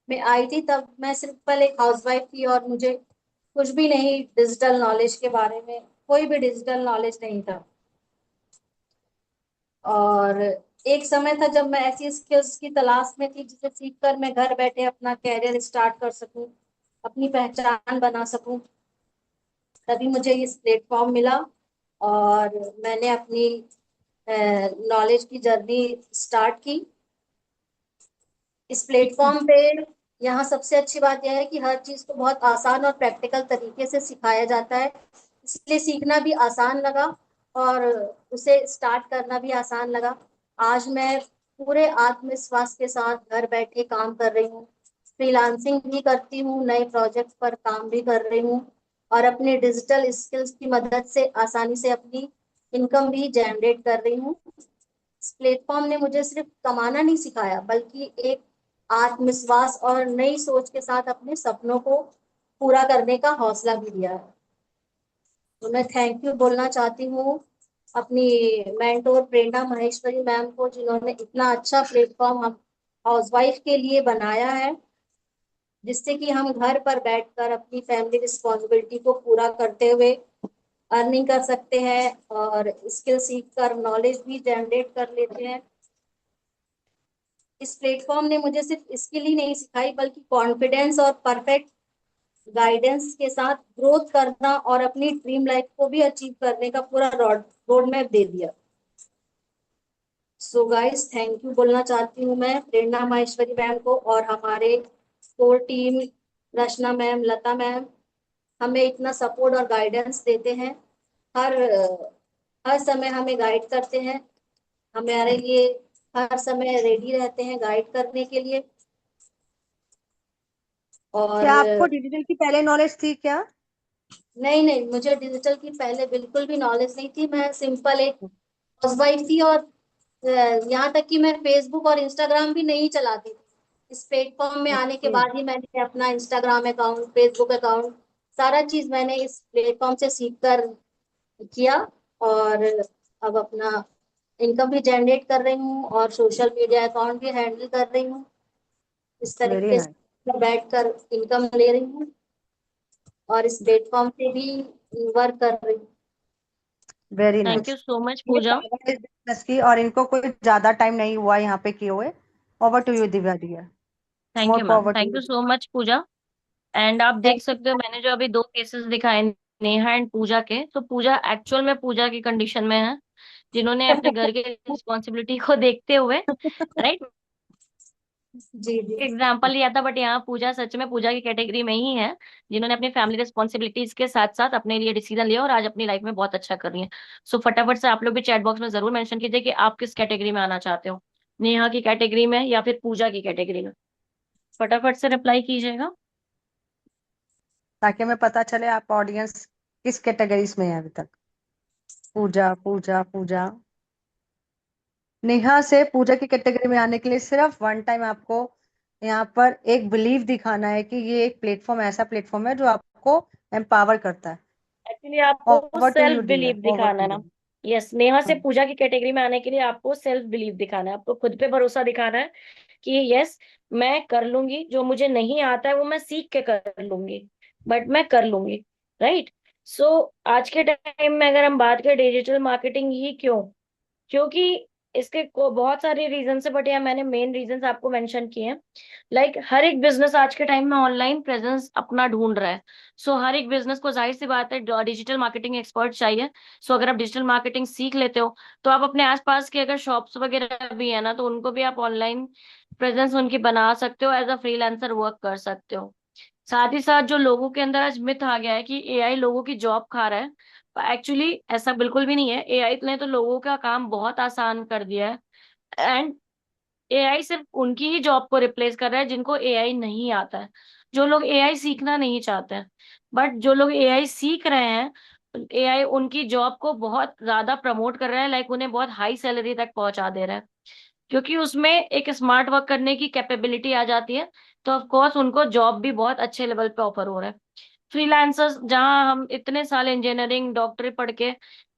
में आई थी तब मैं सिर्फ पहले एक हाउसवाइफ थी और मुझे कुछ भी नहीं, डिजिटल नॉलेज के बारे में कोई भी डिजिटल नॉलेज नहीं था। और एक समय था जब मैं ऐसी स्किल्स की तलाश में थी जिसे सीखकर मैं घर बैठे अपना कैरियर स्टार्ट कर सकूं, अपनी पहचान बना सकूं। तभी मुझे इस प्लेटफॉर्म मिला और मैंने अपनी नॉलेज की जर्नी स्टार्ट की इस प्लेटफॉर्म पे। यहाँ सबसे अच्छी बात यह है कि हर चीज को बहुत आसान और प्रैक्टिकल तरीके से सिखाया जाता है, इसलिए सीखना भी आसान लगा और उसे स्टार्ट करना भी आसान लगा। आज मैं पूरे आत्मविश्वास के साथ घर बैठे काम कर रही हूँ, फ्रीलांसिंग भी करती हूँ, नए प्रोजेक्ट पर काम भी कर रही हूँ और अपने डिजिटल स्किल्स की मदद से आसानी से अपनी इनकम भी जनरेट कर रही हूँ। इस प्लेटफॉर्म ने मुझे सिर्फ कमाना नहीं सिखाया बल्कि एक आत्मविश्वास और नई सोच के साथ अपने सपनों को पूरा करने का हौसला भी दिया है। तो मैं थैंक यू बोलना चाहती हूँ अपनी मेंटोर प्रेरणा महेश्वरी मैम को, जिन्होंने इतना अच्छा प्लेटफॉर्म हम हाउसवाइफ के लिए बनाया है, जिससे कि हम घर पर बैठकर अपनी फैमिली रिस्पॉन्सिबिलिटी को पूरा करते हुए अर्निंग कर सकते हैं और स्किल सीख कर नॉलेज भी जनरेट कर लेते हैं। इस प्लेटफॉर्म ने मुझे सिर्फ स्किल ही नहीं सिखाई बल्कि कॉन्फिडेंस और परफेक्ट गाइडेंस के साथ ग्रोथ करना और अपनी ड्रीम लाइफ को भी अचीव करने का पूरा रोड मैप दे दिया। सो गाइस, थैंक यू बोलना चाहती हूँ मैं प्रेरणा माहेश्वरी मैम को और हमारे कोर टीम रचना मैम, लता मैम, हमें इतना सपोर्ट और गाइडेंस देते हैं। हर हर समय हमें गाइड करते हैं, हमारे लिए हर समय रेडी रहते हैं गाइड करने के लिए। और क्या आपको डिजिटल की पहले नॉलेज थी क्या? नहीं नहीं, मुझे डिजिटल की पहले बिल्कुल भी नॉलेज नहीं थी। मैं सिंपल एक हाउसवाइफ थी और यहाँ तक कि मैं फेसबुक और इंस्टाग्राम भी नहीं चलाती थी। इस प्लेटफॉर्म में आने के ओके। बाद ही मैंने अपना इंस्टाग्राम अकाउंट, फेसबुक अकाउंट, सारा चीज मैंने इस प्लेटफॉर्म से सीख कर किया और अब अपना इनकम भी जनरेट कर रही हूँ और सोशल मीडिया अकाउंट भी हैंडल कर रही हूँ। इस वेरी तरीके नाइस। से बैठ कर इनकम ले रही हूँ और इस प्लेटफॉर्म पे भी वर्क कर रही हूँ। Very thank nice. You so much ये पूजा। फायदा है इस बिजनेस की, और इनको कोई ज्यादा टाइम नहीं हुआ यहाँ पे किए हुए। Over to you Divya dear. Thank more you ma'am, power to thank you. You so much Puja. And आप देख थैंक सकते हो मैंने जो अभी दो केसेस दिखाए, नेहा एंड पूजा के, तो पूजा एक्चुअल में पूजा की कंडीशन में है, जिन्होंने अपने घर के रिस्पॉन्सिबिलिटी को देखते हुए, राइट, जी जी। एग्जाम्पल लिया था, बट यहाँ पूजा सच में पूजा की कैटेगरी में ही है, जिन्होंने अपनी फैमिली रिस्पॉन्सिबिलिटीज के साथ साथ अपने लिए डिसीजन लिया और आज अपनी लाइफ में बहुत अच्छा कर रही है। सो फटाफट से आप लोग भी चैट बॉक्स में जरूर मेंशन कीजिए कि आप किस कैटेगरी में आना चाहते हो, नेहा की कैटेगरी में या फिर पूजा की कैटेगरी में। फटाफट से रिप्लाई कीजिएगा। ताकि हमें पता चले आप ऑडियंस किस कैटेगरीज में है अभी तक। पूजा पूजा पूजा। नेहा से पूजा की कैटेगरी में आने के लिए सिर्फ वन टाइम आपको यहाँ पर एक बिलीव दिखाना है कि ये एक प्लेटफॉर्म, ऐसा प्लेटफॉर्म है जो आपको एम्पावर करता है। एक्चुअली आपको over to self you believe dear, over दिखाना टू है ना। यू। यस, नेहा से पूजा की कैटेगरी में आने के लिए आपको सेल्फ बिलीव दिखाना है, आपको खुद पे भरोसा दिखाना है कि यस, मैं कर लूंगी, जो मुझे नहीं आता है वो मैं सीख के कर लूंगी, बट मैं कर लूंगी। राइट। सो आज के टाइम में अगर हम बात करें डिजिटल मार्केटिंग ही क्यों, क्योंकि इसके को बहुत सारे रीजन है, बट यहाँ मैंने मेन रीजन आपको मेंशन किए हैं। लाइक हर एक बिजनेस आज के टाइम में ऑनलाइन प्रेजेंस अपना ढूंढ रहा है। सो हर एक बिजनेस को जाहिर सी बात है डिजिटल मार्केटिंग एक्सपर्ट चाहिए। सो अगर आप डिजिटल मार्केटिंग सीख लेते हो तो आप अपने आसपास के अगर शॉप्स वगैरह भी है ना, तो उनको भी आप ऑनलाइन प्रेजेंस उनकी बना सकते हो, एज अ फ्रीलांसर वर्क कर सकते हो। साथ ही साथ जो लोगों के अंदर आज मिथ आ गया है कि एआई लोगों की जॉब खा रहा है, एक्चुअली ऐसा बिल्कुल भी नहीं है। एआई ने तो लोगों का काम बहुत आसान कर दिया है, एंड एआई सिर्फ उनकी ही जॉब को रिप्लेस कर रहा है जिनको एआई नहीं आता है, जो लोग एआई सीखना नहीं चाहते हैं। बट जो लोग एआई सीख रहे हैं, एआई उनकी जॉब को बहुत ज्यादा प्रमोट कर रहा है, लाइक उन्हें बहुत हाई सैलरी तक पहुंचा दे रहा है। क्योंकि उसमें एक स्मार्ट वर्क करने की कैपेबिलिटी आ जाती है। तो ऑफ कोर्स उनको जॉब भी बहुत अच्छे लेवल पे ऑफर हो रहा है। फ्रीलांसर्स, जहां हम इतने साल इंजीनियरिंग डॉक्टरी पढ़ के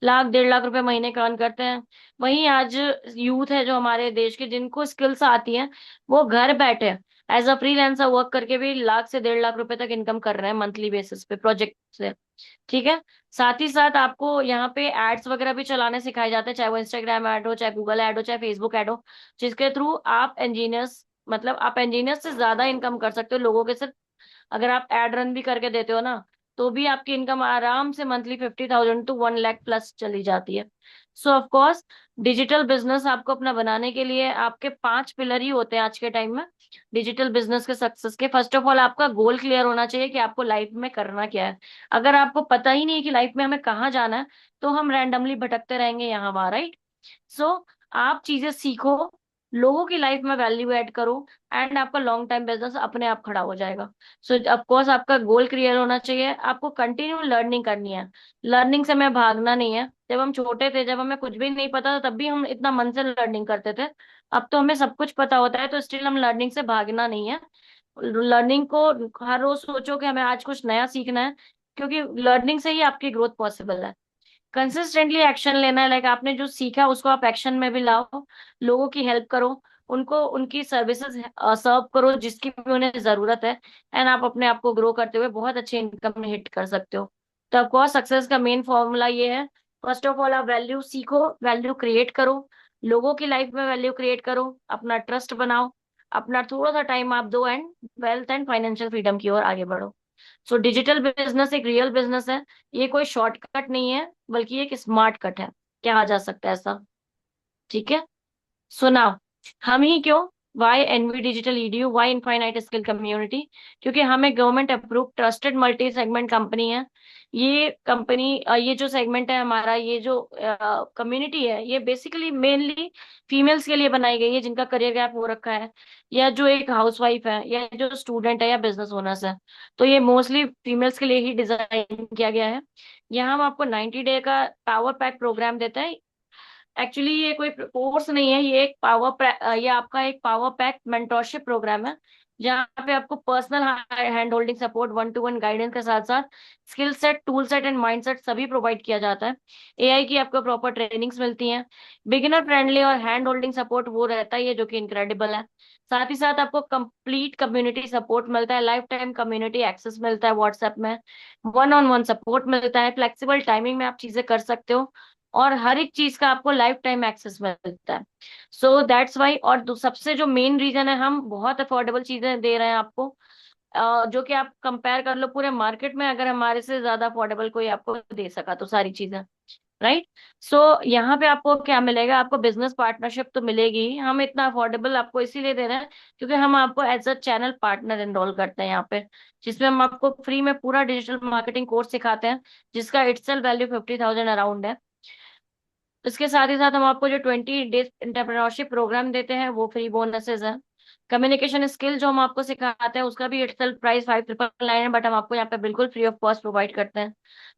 1.5 लाख रुपए महीने का अर्न करते हैं, वहीं आज यूथ है जो हमारे देश के, जिनको स्किल्स आती हैं, वो घर बैठे एज अ फ्रीलांसर वर्क करके भी 1 लाख से 1.5 लाख रुपए तक इनकम कर रहे हैं मंथली बेसिस पे प्रोजेक्ट से। ठीक है। साथ ही साथ आपको यहाँ पे एड्स वगैरह भी चलाने सिखाए जाते हैं, चाहे वो इंस्टाग्राम ऐड हो, चाहे गूगल ऐड हो, चाहे फेसबुक ऐड हो, जिसके थ्रू आप इंजीनियर्स, मतलब आप इंजीनियर्स से ज्यादा इनकम कर सकते हो लोगों के सिर्फ अगर आप एड रन भी करके देते हो ना, तो भी आपकी इनकम आराम से मंथली 50,000 to 1 लाख प्लस चली जाती है। सो ऑफ कोर्स डिजिटल बिजनेस आपको अपना बनाने के लिए आपके 5 पिलर ही होते हैं आज के टाइम में डिजिटल बिजनेस के सक्सेस के। फर्स्ट ऑफ ऑल आपका गोल क्लियर होना चाहिए कि आपको लाइफ में करना क्या है। अगर आपको पता ही नहीं है कि लाइफ में हमें कहाँ जाना है, तो हम रैंडमली भटकते रहेंगे यहाँ वहां, राइट। सो आप चीजें सीखो, लोगों की लाइफ में वैल्यू ऐड करो, एंड आपका लॉन्ग टाइम बिजनेस अपने आप खड़ा हो जाएगा। सो ऑफ कोर्स आपका गोल क्लियर होना चाहिए, आपको कंटिन्यू लर्निंग करनी है। लर्निंग से हमें भागना नहीं है। जब हम छोटे थे, जब हमें कुछ भी नहीं पता था, तब भी हम इतना मन से लर्निंग करते थे। अब तो हमें सब कुछ पता होता है, तो स्टिल हम लर्निंग से भागना नहीं है। लर्निंग को हर रोज सोचो कि हमें आज कुछ नया सीखना है, क्योंकि लर्निंग से ही आपकी ग्रोथ पॉसिबल है। कंसिस्टेंटली एक्शन लेना है, लाइक आपने जो सीखा उसको आप एक्शन में भी लाओ, लोगों की हेल्प करो, उनको उनकी सर्विसेज सर्व करो जिसकी भी उन्हें जरूरत है, एंड आप अपने आप को ग्रो करते हुए बहुत अच्छी इनकम हिट कर सकते हो। तो आपको सक्सेस का मेन फॉर्मूला ये है, फर्स्ट ऑफ ऑल आप वैल्यू सीखो, वैल्यू क्रिएट करो, लोगों की लाइफ में वैल्यू क्रिएट करो, अपना ट्रस्ट बनाओ, अपना थोड़ा सा टाइम आप दो, and wealth and financial freedom की ओर आगे बढ़ो। सो डिजिटल बिजनेस एक रियल बिजनेस है, ये कोई शॉर्टकट नहीं है, बल्कि एक स्मार्ट कट है, कहा जा सकता है ऐसा। ठीक है। सो नाउ, हम ही क्यों, why NV digital EDU, why infinite skill community? क्योंकि हम एक government approve trusted multi segment company है। ये कंपनी, ये जो सेगमेंट है हमारा, ये जो कम्युनिटी है, ये बेसिकली मेनली फीमेल्स के लिए बनाई गई है, जिनका करियर गैप हो रखा है, या जो एक हाउसवाइफ है, या जो स्टूडेंट है, या बिजनेस ओनर्स है। तो ये मोस्टली फीमेल्स के लिए ही डिजाइन किया गया है। यहाँ हम आपको 90 डे का पावर पैक प्रोग्राम देते हैं। एक्चुअली ये कोई कोर्स नहीं है, ये आपका एक पावर पैक मेंटोरशिप प्रोग्राम है, जहाँ पे आपको personal hand holding support, 1 to 1 guidance के साथ साथ skill set, tool set and mind set सभी प्रोवाइड किया जाता है। एआई की आपको प्रॉपर ट्रेनिंग्स मिलती हैं, बिगिनर फ्रेंडली और हैंड होल्डिंग सपोर्ट वो रहता है, ये जो कि इनक्रेडिबल है। साथ ही साथ आपको कंप्लीट कम्युनिटी सपोर्ट मिलता है, लाइफ टाइम कम्युनिटी एक्सेस मिलता है व्हाट्सएप में, वन ऑन वन सपोर्ट मिलता है, फ्लेक्सिबल टाइमिंग में आप चीजें कर सकते हो, और हर एक चीज का आपको लाइफ टाइम एक्सेस मिलता है। सो दैट्स वाई, और सबसे जो मेन रीजन है, हम बहुत अफोर्डेबल चीजें दे रहे हैं आपको, जो कि आप कंपेयर कर लो पूरे मार्केट में, अगर हमारे से ज्यादा अफोर्डेबल कोई आपको दे सका तो सारी चीजें, राइट। सो यहाँ पे आपको क्या मिलेगा, आपको बिजनेस पार्टनरशिप तो मिलेगी ही। हम इतना अफोर्डेबल आपको इसीलिए दे रहे हैं क्योंकि हम आपको as a channel partner enrol करते हैं यहाँ पे, जिसमें हम आपको फ्री में पूरा डिजिटल मार्केटिंग कोर्स सिखाते हैं, जिसका इटसेल्फ वैल्यू 50,000 अराउंड है। इसके साथ ही साथ हम आपको जो 20 डेज एंटरप्रेन्योरशिप प्रोग्राम देते हैं, वो फ्री बोनसेस हैं। कम्युनिकेशन स्किल जो हम आपको सिखाते हैं, उसका भी इटसेल्फ प्राइस 5,999 है, बट हम आपको यहाँ पे बिल्कुल फ्री ऑफ कॉस्ट प्रोवाइड करते हैं।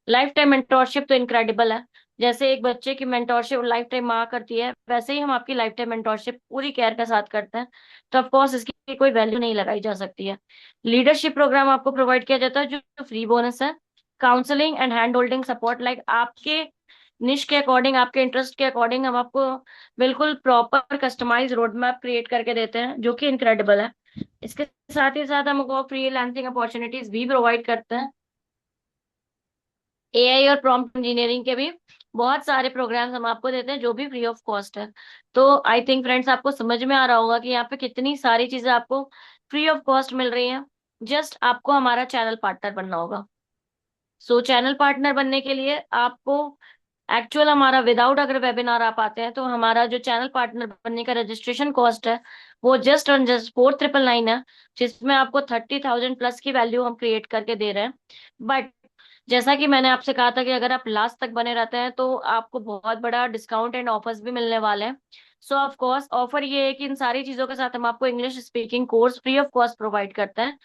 लाइफ टाइम मेंटोरशिप तो इनक्रेडिबल है। जैसे एक बच्चे की मेंटोरशिप लाइफ टाइम माँ करती है, वैसे ही हम आपकी लाइफ टाइम मेंटोरशिप पूरी केयर के साथ करते हैं। तो ऑफ कोर्स इसकी कोई वैल्यू नहीं लगाई जा सकती है। लीडरशिप प्रोग्राम आपको प्रोवाइड किया जाता है, जो फ्री बोनस है। Counselling and hand holding support, like आपके निश के अकॉर्डिंग, आपके इंटरेस्ट के अकॉर्डिंग हम आपको बिल्कुल proper customise road map create करके देते हैं, जो कि इनक्रेडिबल है। इसके साथ ही साथ हमको फ्रीलांसिंग अपॉर्चुनिटीज भी प्रोवाइड करते हैं। एआई और प्रॉम्प्ट इंजीनियरिंग के भी बहुत सारे प्रोग्राम्स हम आपको देते हैं, जो भी फ्री ऑफ कॉस्ट है। तो आई थिंक फ्रेंड्स, आपको समझ में आ रहा होगा कि यहाँ पे कितनी सारी चीजें आपको फ्री ऑफ कॉस्ट मिल रही हैं। जस्ट आपको हमारा चैनल पार्टनर बनना होगा। सो चैनल पार्टनर बनने के लिए आपको एक्चुअल हमारा विदाउट, अगर वेबिनार आप आते हैं, तो हमारा जो चैनल पार्टनर बनने का रजिस्ट्रेशन कॉस्ट है, वो जस्ट ऑन जस्ट 4,999 है, जिसमें आपको 30,000 प्लस की वैल्यू हम क्रिएट करके दे रहे हैं। बट जैसा कि मैंने आपसे कहा था कि अगर आप लास्ट तक बने रहते हैं, तो आपको बहुत बड़ा डिस्काउंट एंड ऑफर्स भी मिलने वाले हैं। सो ऑफ कोर्स ऑफर ये है कि इन सारी चीजों के साथ हम आपको English speaking course free of cost provide करते हैं,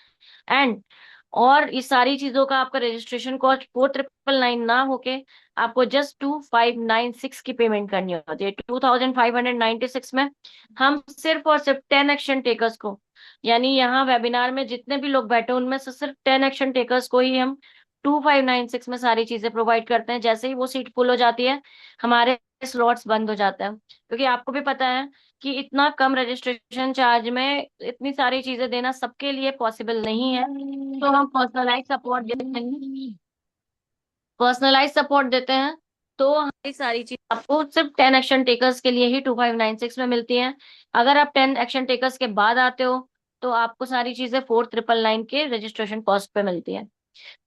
एंड और इस सारी चीजों का आपका रजिस्ट्रेशन कॉस्ट 4,999 ना होके आपको जस्ट 2,596 की पेमेंट करनी होती है। 2,596 में हम सिर्फ और सिर्फ 10 एक्शन टेकर्स को, यानी यहाँ वेबिनार में जितने भी लोग बैठे उनमें से सिर्फ 10 एक्शन टेकर्स को ही हम 2,596 में सारी चीजें प्रोवाइड करते हैं। जैसे ही वो सीट फुल हो जाती है हमारे स्लॉट्स बंद हो जाते हैं, क्योंकि आपको भी पता है कि इतना कम रजिस्ट्रेशन चार्ज में इतनी सारी चीजें देना सबके लिए पॉसिबल नहीं है। तो हम पर्सनलाइज सपोर्ट देते हैं। तो हमारी सारी चीज आपको सिर्फ 10 एक्शन टेकर्स के लिए ही 2,596 में मिलती हैं। अगर आप 10 एक्शन टेकर्स के बाद आते हो तो आपको सारी चीजें 4,999 के रजिस्ट्रेशन कॉस्ट पे मिलती है।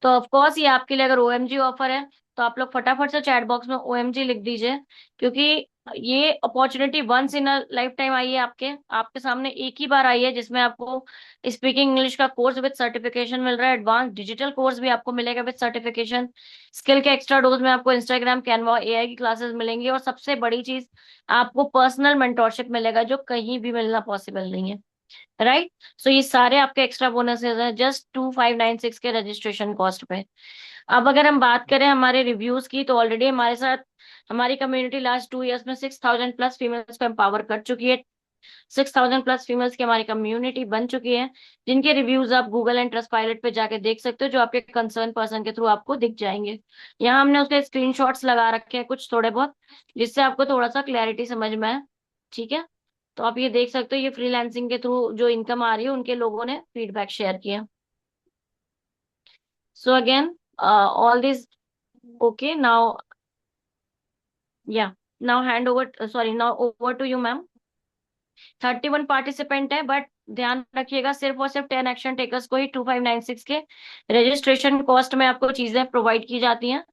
तो ऑफ कोर्स ये आपके लिए अगर ओएमजी ऑफर है तो आप लोग फटाफट से चैट बॉक्स में ओएमजी लिख दीजिए, क्योंकि ये opportunity once in a life time आई है, आपके आपके सामने एक ही बार आई है, जिसमें आपको स्पीकिंग इंग्लिश का कोर्स विद सर्टिफिकेशन मिल रहा है, एडवांस डिजिटल कोर्स भी आपको मिलेगा विद सर्टिफिकेशन, स्किल के एक्स्ट्रा डोज में आपको इंस्टाग्राम, कैनवा, एआई की क्लासेस मिलेंगी, और सबसे बड़ी चीज आपको पर्सनल मेंटोरशिप मिलेगा जो कहीं भी मिलना पॉसिबल नहीं है। राइट। सो ये सारे आपके एक्स्ट्रा बोनसेस हैं जस्ट 2,596 के रजिस्ट्रेशन कॉस्ट पे। अब अगर हम बात करें हमारे रिव्यूज की, तो ऑलरेडी हमारे साथ हमारी कम्युनिटी लास्ट 2 इयर्स में 6,000 प्लस फीमेल्स को एम्पावर कर चुकी है। 6,000 प्लस फीमेल्स की हमारी कम्युनिटी बन चुकी है, जिनके रिव्यूज आप गूगल एंड ट्रस्ट पायलट पे जाके देख सकते हो, जो आपके कंसर्न पर्सन के थ्रू आपको दिख जाएंगे। यहाँ हमने उसके स्क्रीनशॉट्स लगा रखे हैं कुछ थोड़े बहुत, जिससे आपको थोड़ा सा क्लैरिटी समझ में आए। ठीक है। तो आप ये देख सकते हो, ये फ्रीलांसिंग के थ्रू जो इनकम आ रही है उनके लोगों ने फीडबैक शेयर किया। So again all this okay now, या now hand over, sorry now over to you ma'am. 31 participant है, बट ध्यान रखिएगा सिर्फ और सिर्फ 10 एक्शन टेकर्स को ही 2,596 के रजिस्ट्रेशन कॉस्ट में आपको चीजें प्रोवाइड की जाती हैं।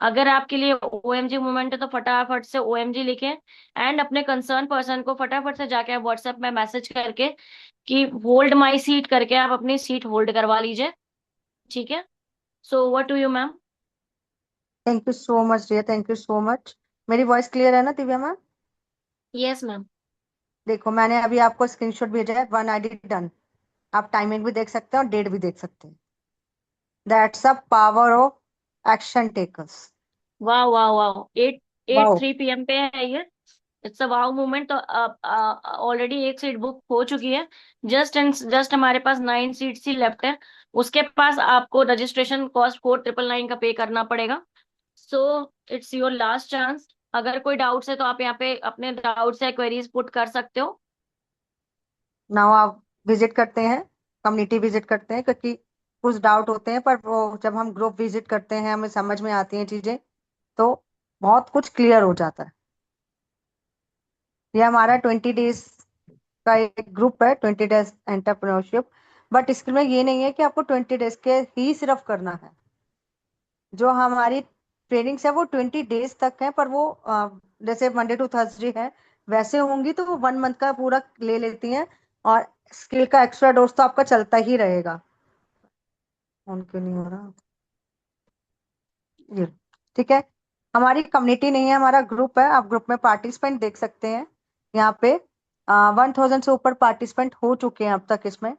अगर आपके लिए ओएमजी मूवमेंट है तो फटाफट से ओएमजी लिखें, एंड अपने कंसर्न पर्सन को फटाफट से जाके आप व्हाट्सएप में मैसेज करके कि होल्ड माई सीट करके आप अपनी सीट होल्ड करवा लीजिए। ठीक है। So over to you ma'am. Thank you so much dear, thank you so much. मेरी वॉइस क्लियर है ना दिव्या मैम? Yes ma'am. देखो मैंने अभी आपको स्क्रीनशॉट भेजा है, 1 आईडी डन। आप टाइमिंग भी देख सकते हैं और डेट भी देख सकते हैं। That's a power of action takers. वाह वाह वाह, 8 वाओ। 3 PM पे है ये। It's a wow movement. तो ऑलरेडी एक सीट बुक हो चुकी है, जस्ट एंड जस्ट हमारे पास 9 सीट्स ही लेफ्ट है। उसके पास आपको रजिस्ट्रेशन कॉस्ट 4,999 का पे करना पड़ेगा। So it's your last chance. अगर कोई डाउट्स है तो आप यहाँ पे अपने डाउट्स या क्वेरीज पुट कर सकते हो। नाउ आप विजिट करते हैं, कम्युनिटी विजिट करते हैं, क्योंकि कुछ डाउट होते हैं, पर वो जब हम ग्रुप विजिट करते हैं हमें समझ में आती हैं चीजें, तो बहुत कुछ क्लियर हो जाता है। ये हमारा 20 डेज का एक ग्रुप है, 20 डेज एंटरप्रेन्योरशिप। बट इसमें ये नहीं है कि आपको 20 डेज के ही सिर्फ करना है। जो हमारी ट्रेनिंग्स है वो 20 डेज तक है, पर वो जैसे मंडे टू थर्सडे है वैसे होंगी, तो वो 1 मंथ का पूरा ले लेती हैं। और स्किल का एक्स्ट्रा डोज तो आपका चलता ही रहेगा। उनके नहीं हो रहा ये, ठीक है। हमारी कम्युनिटी नहीं है, हमारा ग्रुप है। आप ग्रुप में पार्टिसिपेंट देख सकते हैं। यहाँ पे 1,000 से ऊपर पार्टिसिपेंट हो चुके हैं अब तक इसमें।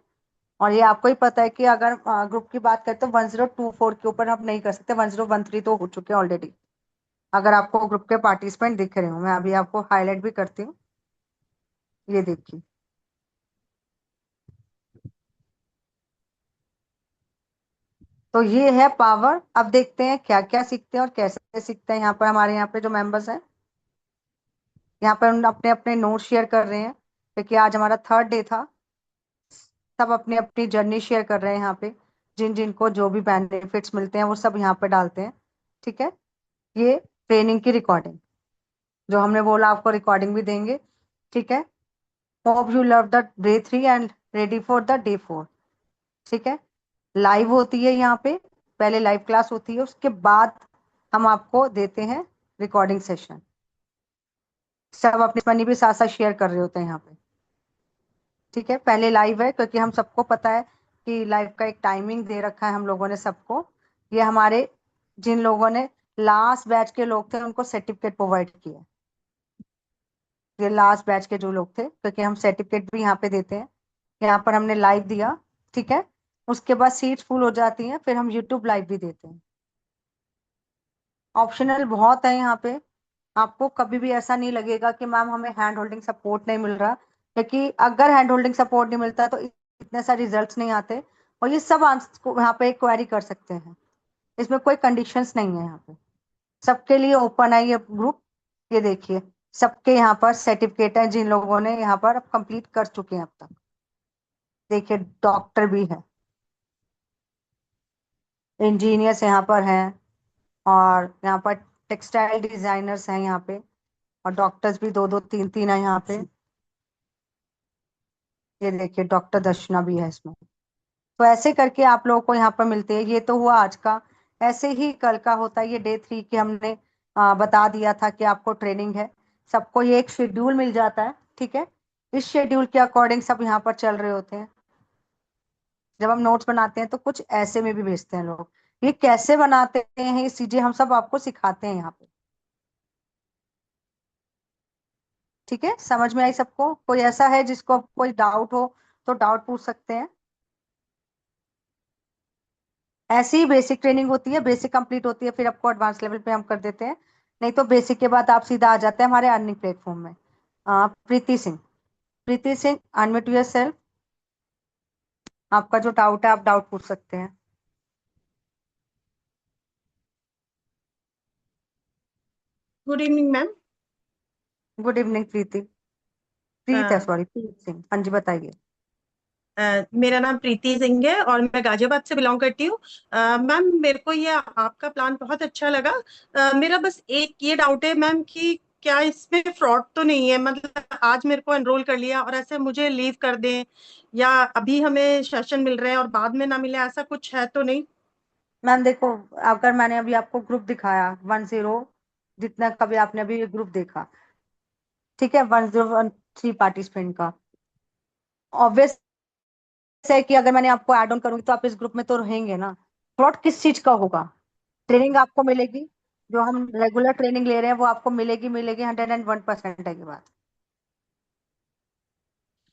और ये आपको ही पता है कि अगर ग्रुप की बात करें तो 1024 के ऊपर हम नहीं कर सकते, 1013 तो हो चुके हैं ऑलरेडी। अगर आपको ग्रुप के पार्टिसिपेंट दिख रहे हो, मैं अभी आपको हाईलाइट भी करती हूँ, ये देखिए। तो ये है पावर। अब देखते हैं क्या क्या सीखते हैं और कैसे सीखते हैं। यहाँ पर हमारे यहाँ पे जो मेंबर्स हैं, यहाँ पर अपने अपने नोट शेयर कर रहे हैं, क्योंकि आज हमारा 3rd डे था। सब अपनी अपनी जर्नी शेयर कर रहे हैं यहाँ पे। जिन जिनको जो भी बेनिफिट्स मिलते हैं वो सब यहाँ पे डालते हैं। ठीक है। ये ट्रेनिंग की रिकॉर्डिंग, जो हमने बोला आपको रिकॉर्डिंग भी देंगे। ठीक है। Hope you love the day 3 and ready for the day 4। ठीक है। लाइव होती है यहाँ पे, पहले लाइव क्लास होती है, उसके बाद हम आपको देते हैं रिकॉर्डिंग सेशन। सब अपनी मनी भी साथ साथ शेयर कर रहे होते हैं यहाँ पे। ठीक है। पहले लाइव है, क्योंकि हम सबको पता है कि लाइव का एक टाइमिंग दे रखा है हम लोगों ने सबको। ये हमारे जिन लोगों ने लास्ट बैच के लोग थे उनको सर्टिफिकेट प्रोवाइड किया। ये लास्ट बैच के जो लोग थे, क्योंकि हम सर्टिफिकेट भी यहाँ पे देते हैं। यहाँ पर हमने लाइव दिया। ठीक है। उसके बाद सीट्स फुल हो जाती हैं, फिर हम यूट्यूब लाइव भी देते हैं। ऑप्शनल बहुत है यहाँ पे। आपको कभी भी ऐसा नहीं लगेगा कि मैम हमें हैंड होल्डिंग सपोर्ट नहीं मिल रहा, क्योंकि अगर हैंड होल्डिंग सपोर्ट नहीं मिलता तो इतने सारे रिजल्ट्स नहीं आते। और ये सब आंसर को यहाँ पे क्वेरी कर सकते हैं, इसमें कोई कंडीशंस नहीं है यहाँ पे। सबके लिए ओपन है ये ग्रुप। ये देखिए, सबके यहाँ पर सर्टिफिकेट है, जिन लोगों ने यहाँ पर अब कंप्लीट कर चुके हैं अब तक। देखिए, डॉक्टर भी है, इंजीनियर्स यहाँ पर हैं, और यहाँ पर टेक्सटाइल डिजाइनर्स हैं यहाँ पे, और डॉक्टर्स भी दो दो तीन तीन है यहाँ पे। ये देखिए, डॉक्टर दर्शना भी है इसमें। तो ऐसे करके आप लोगों को यहाँ पर मिलते हैं। ये तो हुआ आज का। ऐसे ही कल का होता है, ये डे 3 की हमने बता दिया था कि आपको ट्रेनिंग है। सबको ये एक शेड्यूल मिल जाता है, ठीक है। इस शेड्यूल के अकॉर्डिंग सब यहाँ पर चल रहे होते हैं। जब हम नोट्स बनाते हैं तो कुछ ऐसे में भी भेजते हैं लोग। ये कैसे बनाते हैं ये चीजें हम सब आपको सिखाते हैं यहाँ पे, ठीक है। समझ में आई सबको? कोई ऐसा है जिसको कोई डाउट हो तो डाउट पूछ सकते हैं। ऐसी ही बेसिक ट्रेनिंग होती है, बेसिक कंप्लीट होती है, फिर आपको एडवांस लेवल पे हम कर देते हैं। नहीं तो बेसिक के बाद आप सीधा आ जाते हैं हमारे अर्निंग प्लेटफॉर्म में। Preeti Singh, Preeti Singh, unmute your self. आपका जो डाउट है आप डाउट पूछ सकते हैं। Good evening ma'am. Good evening Preeti. Preet है, सॉरी, प्रीत सिंह। हाँ जी, बताइए। मेरा नाम प्रीति सिंह है और मैं गाजियाबाद से बिलोंग करती हूँ। मैम, मेरे को ये आपका प्लान बहुत अच्छा लगा। मेरा बस एक ये डाउट है मैम कि क्या इसमें फ्रॉड तो नहीं है? मतलब आज मेरे को एनरोल कर लिया और ऐसे मुझे लीव कर दें, या अभी हमें सेशन मिल रहे हैं और बाद में ना मिले, ऐसा कुछ है तो नहीं? मैम देखो, अगर मैंने अभी आपको ग्रुप दिखाया 10, जितना कभी आपने अभी ग्रुप देखा, ठीक है, 1013 पार्टिसिपेंट का, ऑब्वियस है कि अगर मैंने आपको ऐड ऑन करूंगी तो आप इस ग्रुप में तो रहेंगे ना। फ्रॉड किस चीज का होगा? ट्रेनिंग आपको मिलेगी, जो हम रेगुलर ट्रेनिंग ले रहे हैं वो आपको मिलेगी, मिलेगी 101% है, की बात,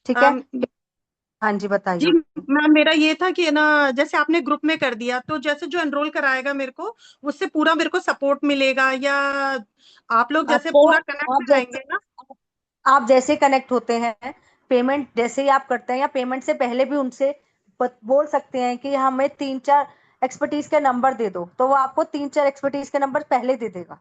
ठीक है। अम, हाँ जी, जी बताइए। मैम, मेरा ये था कि ना, जैसे आपने ग्रुप में कर दिया तो जैसे जो एनरोल कराएगा मेरे को, उससे पूरा मेरे को सपोर्ट मिलेगा, या आप लोग जैसे तो पूरा कनेक्ट आप जैसे रहेंगे ना? कनेक्ट होते हैं, पेमेंट जैसे ही आप करते हैं, या पेमेंट से पहले भी उनसे बोल सकते हैं कि हमें 3-4 एक्सपर्टीज के नंबर दे दो, तो वो आपको 3-4 एक्सपर्टीज के नंबर पहले दे देगा।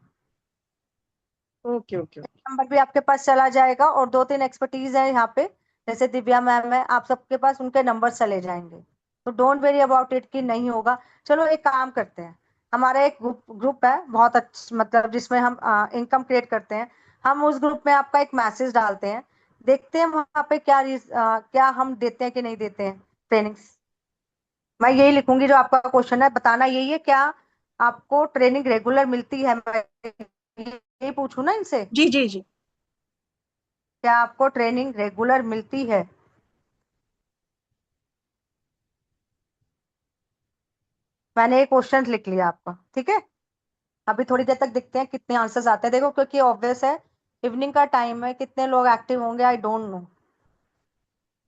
Okay okay. नंबर भी आपके पास चला जाएगा, और 2-3 एक्सपर्टीज है यहाँ पे, जैसे दिव्या मैम है, आप सबके पास उनके नंबर चले जाएंगे। तो डोंट वेरी अबाउट इट कि नहीं होगा। चलो एक काम करते हैं, हमारा एक ग्रुप है बहुत अच्छा, मतलब जिसमें हम इनकम क्रिएट करते हैं। हम उस ग्रुप में आपका एक मैसेज डालते हैं, देखते हैं वहां पे क्या हम देते हैं कि नहीं देते हैं ट्रेनिंग्स। मैं यही लिखूंगी जो आपका क्वेश्चन है, बताना यही है, क्या आपको ट्रेनिंग रेगुलर मिलती है? मैं यही पूछू ना इनसे, जी जी जी। क्या आपको ट्रेनिंग रेगुलर मिलती है? मैंने ये क्वेश्चन लिख लिया आपका, ठीक है। अभी थोड़ी देर तक देखते हैं कितने आंसर्स आते हैं, देखो, क्योंकि ऑब्वियस है इवनिंग का टाइम है, कितने लोग एक्टिव होंगे आई डोंट नो।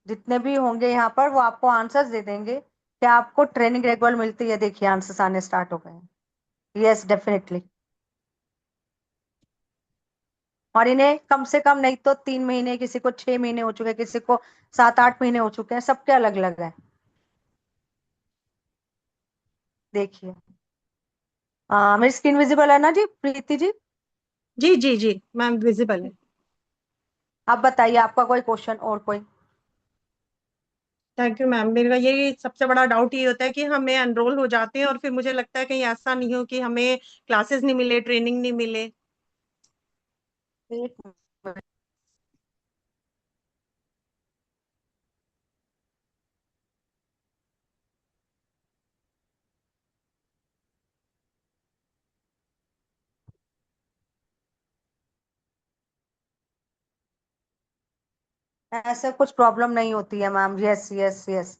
जितने भी होंगे यहाँ पर वो आपको आंसर्स दे देंगे। क्या आपको ट्रेनिंग रेगुलर मिलती है? देखिए, आंसर्स आने स्टार्ट हो गए हैं। Yes, definitely. और इन्हें कम से कम नहीं तो 3 महीने, किसी को 6 महीने हो चुके हैं, किसी को 7-8 महीने हो चुके हैं, सबके अलग अलग है। देखिए, मेरी स्क्रीन विजिबल है ना जी, प्रीति जी? जी जी जी मैम, विजिबल है। आप बताइए, आपका कोई क्वेश्चन और कोई? Thank you ma'am. मेरा ये सबसे बड़ा डाउट ये होता है कि हमें एनरोल हो जाते हैं और फिर मुझे लगता है कहीं ऐसा नहीं हो कि हमें क्लासेस नहीं मिले, ट्रेनिंग नहीं मिले। एक मिनट। ऐसे कुछ प्रॉब्लम नहीं होती है मैम, यस यस यस,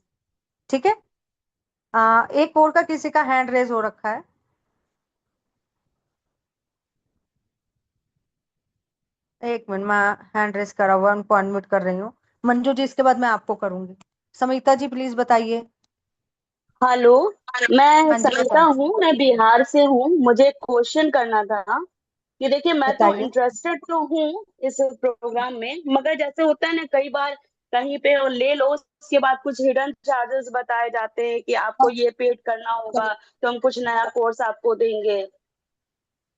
ठीक है। एक और का किसी का हैंड रेज हो रखा है। एक मिनट, मैं हैंड रेज करा हुआ है, उनको अनम्यूट कर रही हूँ। मंजू जी, इसके बाद मैं आपको करूंगी। समिता जी, प्लीज बताइए। हेलो, मैं हाँ जी सरिता बताइए। हूँ, मैं बिहार से हूँ। मुझे क्वेश्चन करना था कि देखिए, मैं तो बताइए। इंटरेस्टेड तो हूँ इस प्रोग्राम में, मगर जैसे होता है ना, कई बार कहीं पे वो ले लो, उसके बाद कुछ हिडन चार्जेस बताए जाते हैं कि आपको ये पेड करना होगा, तो हम कुछ नया कोर्स आपको देंगे।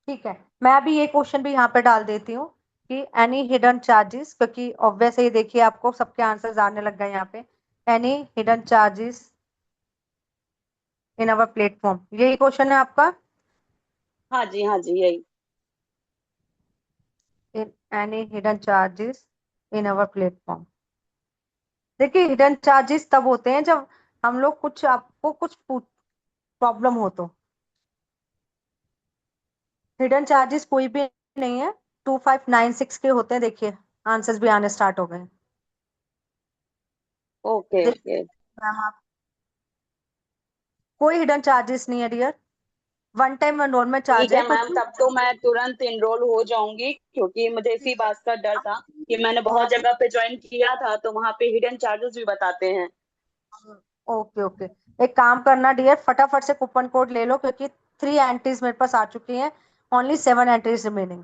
ठीक है, मैं अभी ये क्वेश्चन भी यहाँ पे डाल देती हूँ कि एनी हिडन चार्जेस, क्योंकि ऑब्वियस ही देखिए आपको सबके आंसर्स आने लग गए यहाँ पे। एनी हिडन चार्जेस इन अवर प्लेटफॉर्म, यही क्वेश्चन है आपका। हाँ जी, हाँ जी, यही। In any hidden charges in our platform. देखिए हिडन चार्जेस तब होते हैं जब हम लोग कुछ आपको कुछ प्रॉब्लम हो तो। हिडन चार्जेस कोई भी नहीं है, 2596 के होते हैं। देखिए आंसर्स भी आने स्टार्ट हो गए। ओके, देखिए ओके। मैम, आप कोई हिडन चार्जेस नहीं है dear, one time enrolment charge ठीक है है मैम, क्योंकि तब तो मैं तुरंत इनरोल हो जाऊंगी, क्योंकि मुझे इसी बात का डर था कि मैंने बहुत जगह पे ज्वाइन किया था, तो वहां पे हिडन चार्जेस भी बताते हैं। ओके ओके, एक काम करना डियर, फटाफट से कूपन कोड ले लो क्योंकि 3 एंट्रीज मेरे पास आ चुकी हैं, ओनली 7 एंट्रीज रिमेनिंग।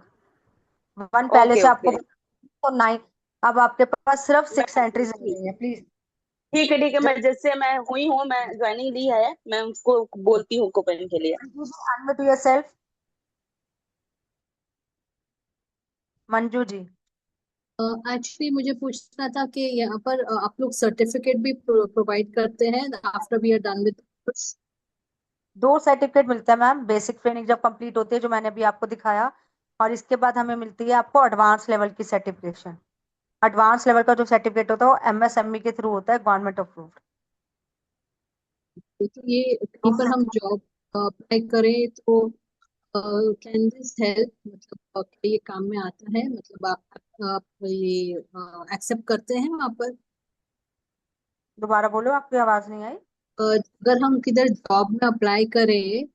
वन पहले ओके, से आपको ओके। तो 9, अब आपके पास सिर्फ 6 एंट्रीज रह मैं गई हैं। प्लीज ठीक है, ठीक है, मैं जिससे मैं हुई हूँ, मैं ज्वाइनिंग ली है, मैं उसको बोलती हूँ कूपन के लिए। Unmute yourself. Manju ji. Actually मुझे पूछना था कि यहाँ पर आप लोग सर्टिफिकेट भी प्रोवाइड करते हैं after we are done with. 2 certificate मिलते हैं मैम, बेसिक ट्रेनिंग जब कंप्लीट होती है जो मैंने अभी आपको दिखाया, और इसके बाद हमें मिलती है आपको एडवांस लेवल की सर्टिफिकेशन। एडवांस लेवल का जो सर्टिफिकेट होता है वो एमएसएमई के थ्रू होता है, गवर्नमेंट अप्रूव्ड। तो ये कहीं पर हम जॉब अप्लाई करें तो कैन दिस हेल्प, मतलब क्या ये काम में आता है, मतलब आप ये एक्सेप्ट करते हैं वहाँ पर? दोबारा बोलो, आपकी आवाज नहीं आई। अगर हम किधर जॉब में अप्लाई करें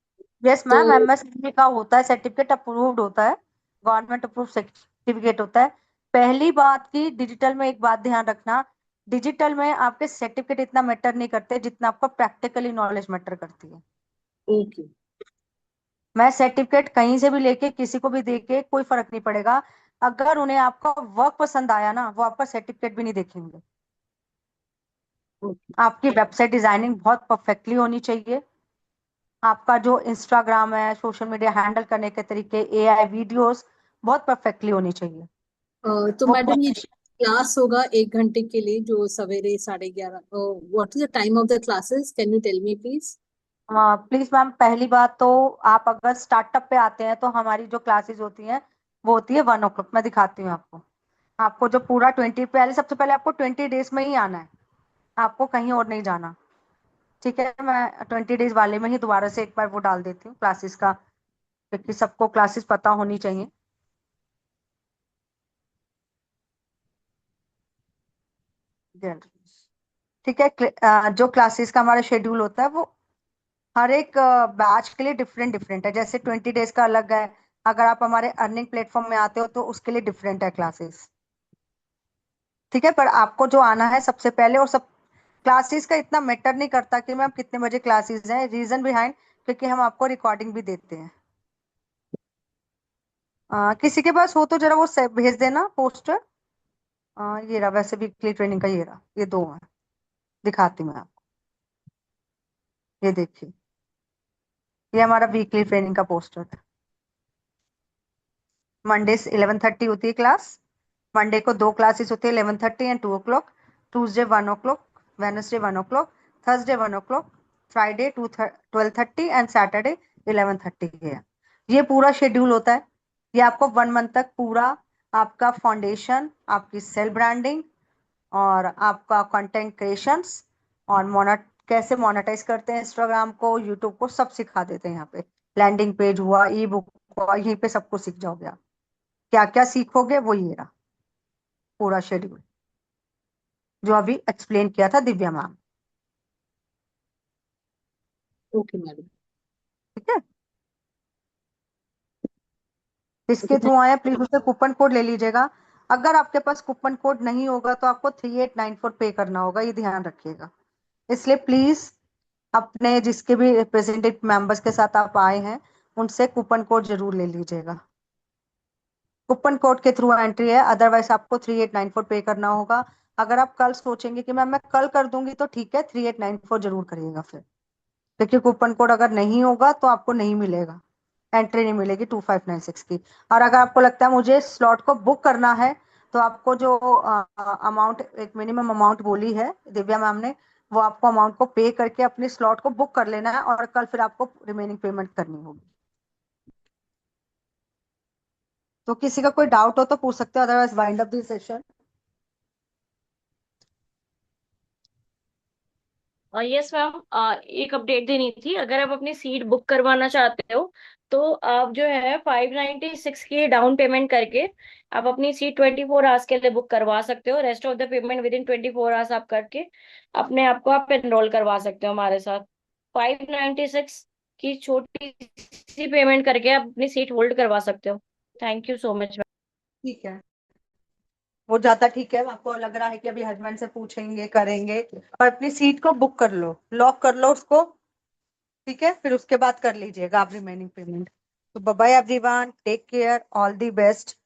यस तो। मैम, एमएसएमई का होता है सर्टिफिकेट, अप्रूव्ड होता है, गवर्नमेंट अप्रूव सर्टिफिकेट होता है। पहली बात की डिजिटल में एक बात ध्यान रखना, डिजिटल में आपके सर्टिफिकेट इतना मैटर नहीं करते जितना आपको प्रैक्टिकली नॉलेज मैटर करती है। ओके। मैं सर्टिफिकेट कहीं से भी लेके किसी को भी दे के कोई फर्क नहीं पड़ेगा, अगर उन्हें आपका वर्क पसंद आया ना, वो आपका सर्टिफिकेट भी नहीं देखेंगे। ओके। आपकी वेबसाइट डिजाइनिंग बहुत परफेक्टली होनी चाहिए, आपका जो इंस्टाग्राम है, सोशल मीडिया हैंडल करने के तरीके, एआई वीडियोस बहुत परफेक्टली होनी चाहिए। तो वो मैडम ये क्लास होगा 1 घंटे के लिए जो सवेरे 11:30, what is the time of the classes, can you tell me please? Please ma'am, पहली बात तो आप अगर स्टार्टअप पे आते हैं तो हमारी जो क्लासेस होती हैं वो होती है 1 o'clock। मैं दिखाती हूँ आपको, आपको जो पूरा 20, पहले सबसे पहले आपको 20 डेज में ही आना है, आपको कहीं और नहीं जाना। ठीक है, मैं 20 डेज वाले में ही दोबारा से एक बार वो डाल देती हूँ क्लासेस का, क्योंकि सबको क्लासेस पता होनी चाहिए। ठीक है, जो क्लासेस का हमारा शेड्यूल होता है वो हर एक बैच के लिए डिफरेंट डिफरेंट है। जैसे 20 डेज का अलग है, अगर आप हमारे अर्निंग प्लेटफॉर्म में आते हो तो उसके लिए डिफरेंट है क्लासेस। ठीक है, पर आपको जो आना है सबसे पहले, और सब क्लासेस का इतना मैटर नहीं करता कि मैम कितने बजे क्लासेस हैं, रीजन बिहाइंड क्योंकि हम आपको रिकॉर्डिंग भी देते हैं। किसी के पास हो तो जरा वो भेज देना पोस्टर। ये रहा, वैसे वीकली ट्रेनिंग का ये रहा, ये दो है, दिखाती हूँ मैं आपको। ये देखिए, ये हमारा वीकली ट्रेनिंग का पोस्टर है। मंडे 11:30 होती है क्लास, मंडे को 2 क्लासेस होती है, 11:30 and 2 o'clock। Tuesday 1 o'clock, Wednesday 1 o'clock, Thursday 1 o'clock, Friday 12:30 and Saturday 11:30 है। ये पूरा शेड्यूल होता है। ये आपको 1 मंथ तक पूरा आपका फाउंडेशन, आपकी सेल ब्रांडिंग और आपका कंटेंट क्रिएशंस और कैसे मोनेटाइज करते हैं इंस्टाग्राम को, यूट्यूब को, सब सिखा देते हैं यहाँ पे। लैंडिंग पेज हुआ, ई बुक हुआ, यहीं पे सब कुछ सीख जाओगे आप। क्या क्या सीखोगे वो ये रहा पूरा शेड्यूल जो अभी एक्सप्लेन किया था दिव्या मैम। Okay madam. ठीक है, इसके थ्रू आए प्लीज उससे कूपन कोड ले लीजिएगा। अगर आपके पास कूपन कोड नहीं होगा तो आपको 3894 पे करना होगा, ये ध्यान रखिएगा। इसलिए प्लीज अपने जिसके भी रिप्रेजेंटेटिव मेंबर्स के साथ आप आए हैं उनसे कूपन कोड जरूर ले लीजिएगा। कूपन कोड के थ्रू एंट्री है, अदरवाइज आपको 3894 पे करना होगा। अगर आप कल सोचेंगे कि मैम मैं कल कर दूंगी तो ठीक है, 3894 जरूर करिएगा फिर, क्योंकि कूपन कोड अगर नहीं होगा तो आपको नहीं मिलेगा, एंट्री नहीं मिलेगी 2596 की। और अगर आपको लगता है मुझे स्लॉट को बुक करना है तो आपको जो अमाउंट, एक मिनिमम अमाउंट बोली है दिव्या मैम ने, वो आपको अमाउंट को पे करके अपने स्लॉट को बुक कर लेना है और कल फिर आपको रिमेनिंग पेमेंट करनी होगी। तो किसी का कोई डाउट हो तो पूछ सकते हो, otherwise wind up this session. Yes ma'am, एक अपडेट देनी थी। अगर आप अपनी सीट बुक करवाना चाहते हो तो आप जो है 596 की डाउन पेमेंट करके आप अपनी सीट 24 आवर्स के लिए बुक करवा सकते हो। Rest of the payment with in 24 hours आप करके अपने आप को आप एनरोल करवा सकते हो हमारे साथ। 596 की छोटी सी पेमेंट करके आप अपनी सीट होल्ड करवा सकते हो। Thank you so much. ठीक है, वो ज्यादा ठीक है। आपको लग रहा है कि अभी हस्बैंड से पूछेंगे करेंगे, और अपनी सीट को बुक कर लो, लॉक कर लो उसको, ठीक है, फिर उसके बाद कर लीजिएगा आप रिमेनिंग पेमेंट। तो bye bye everyone, take care, all the best.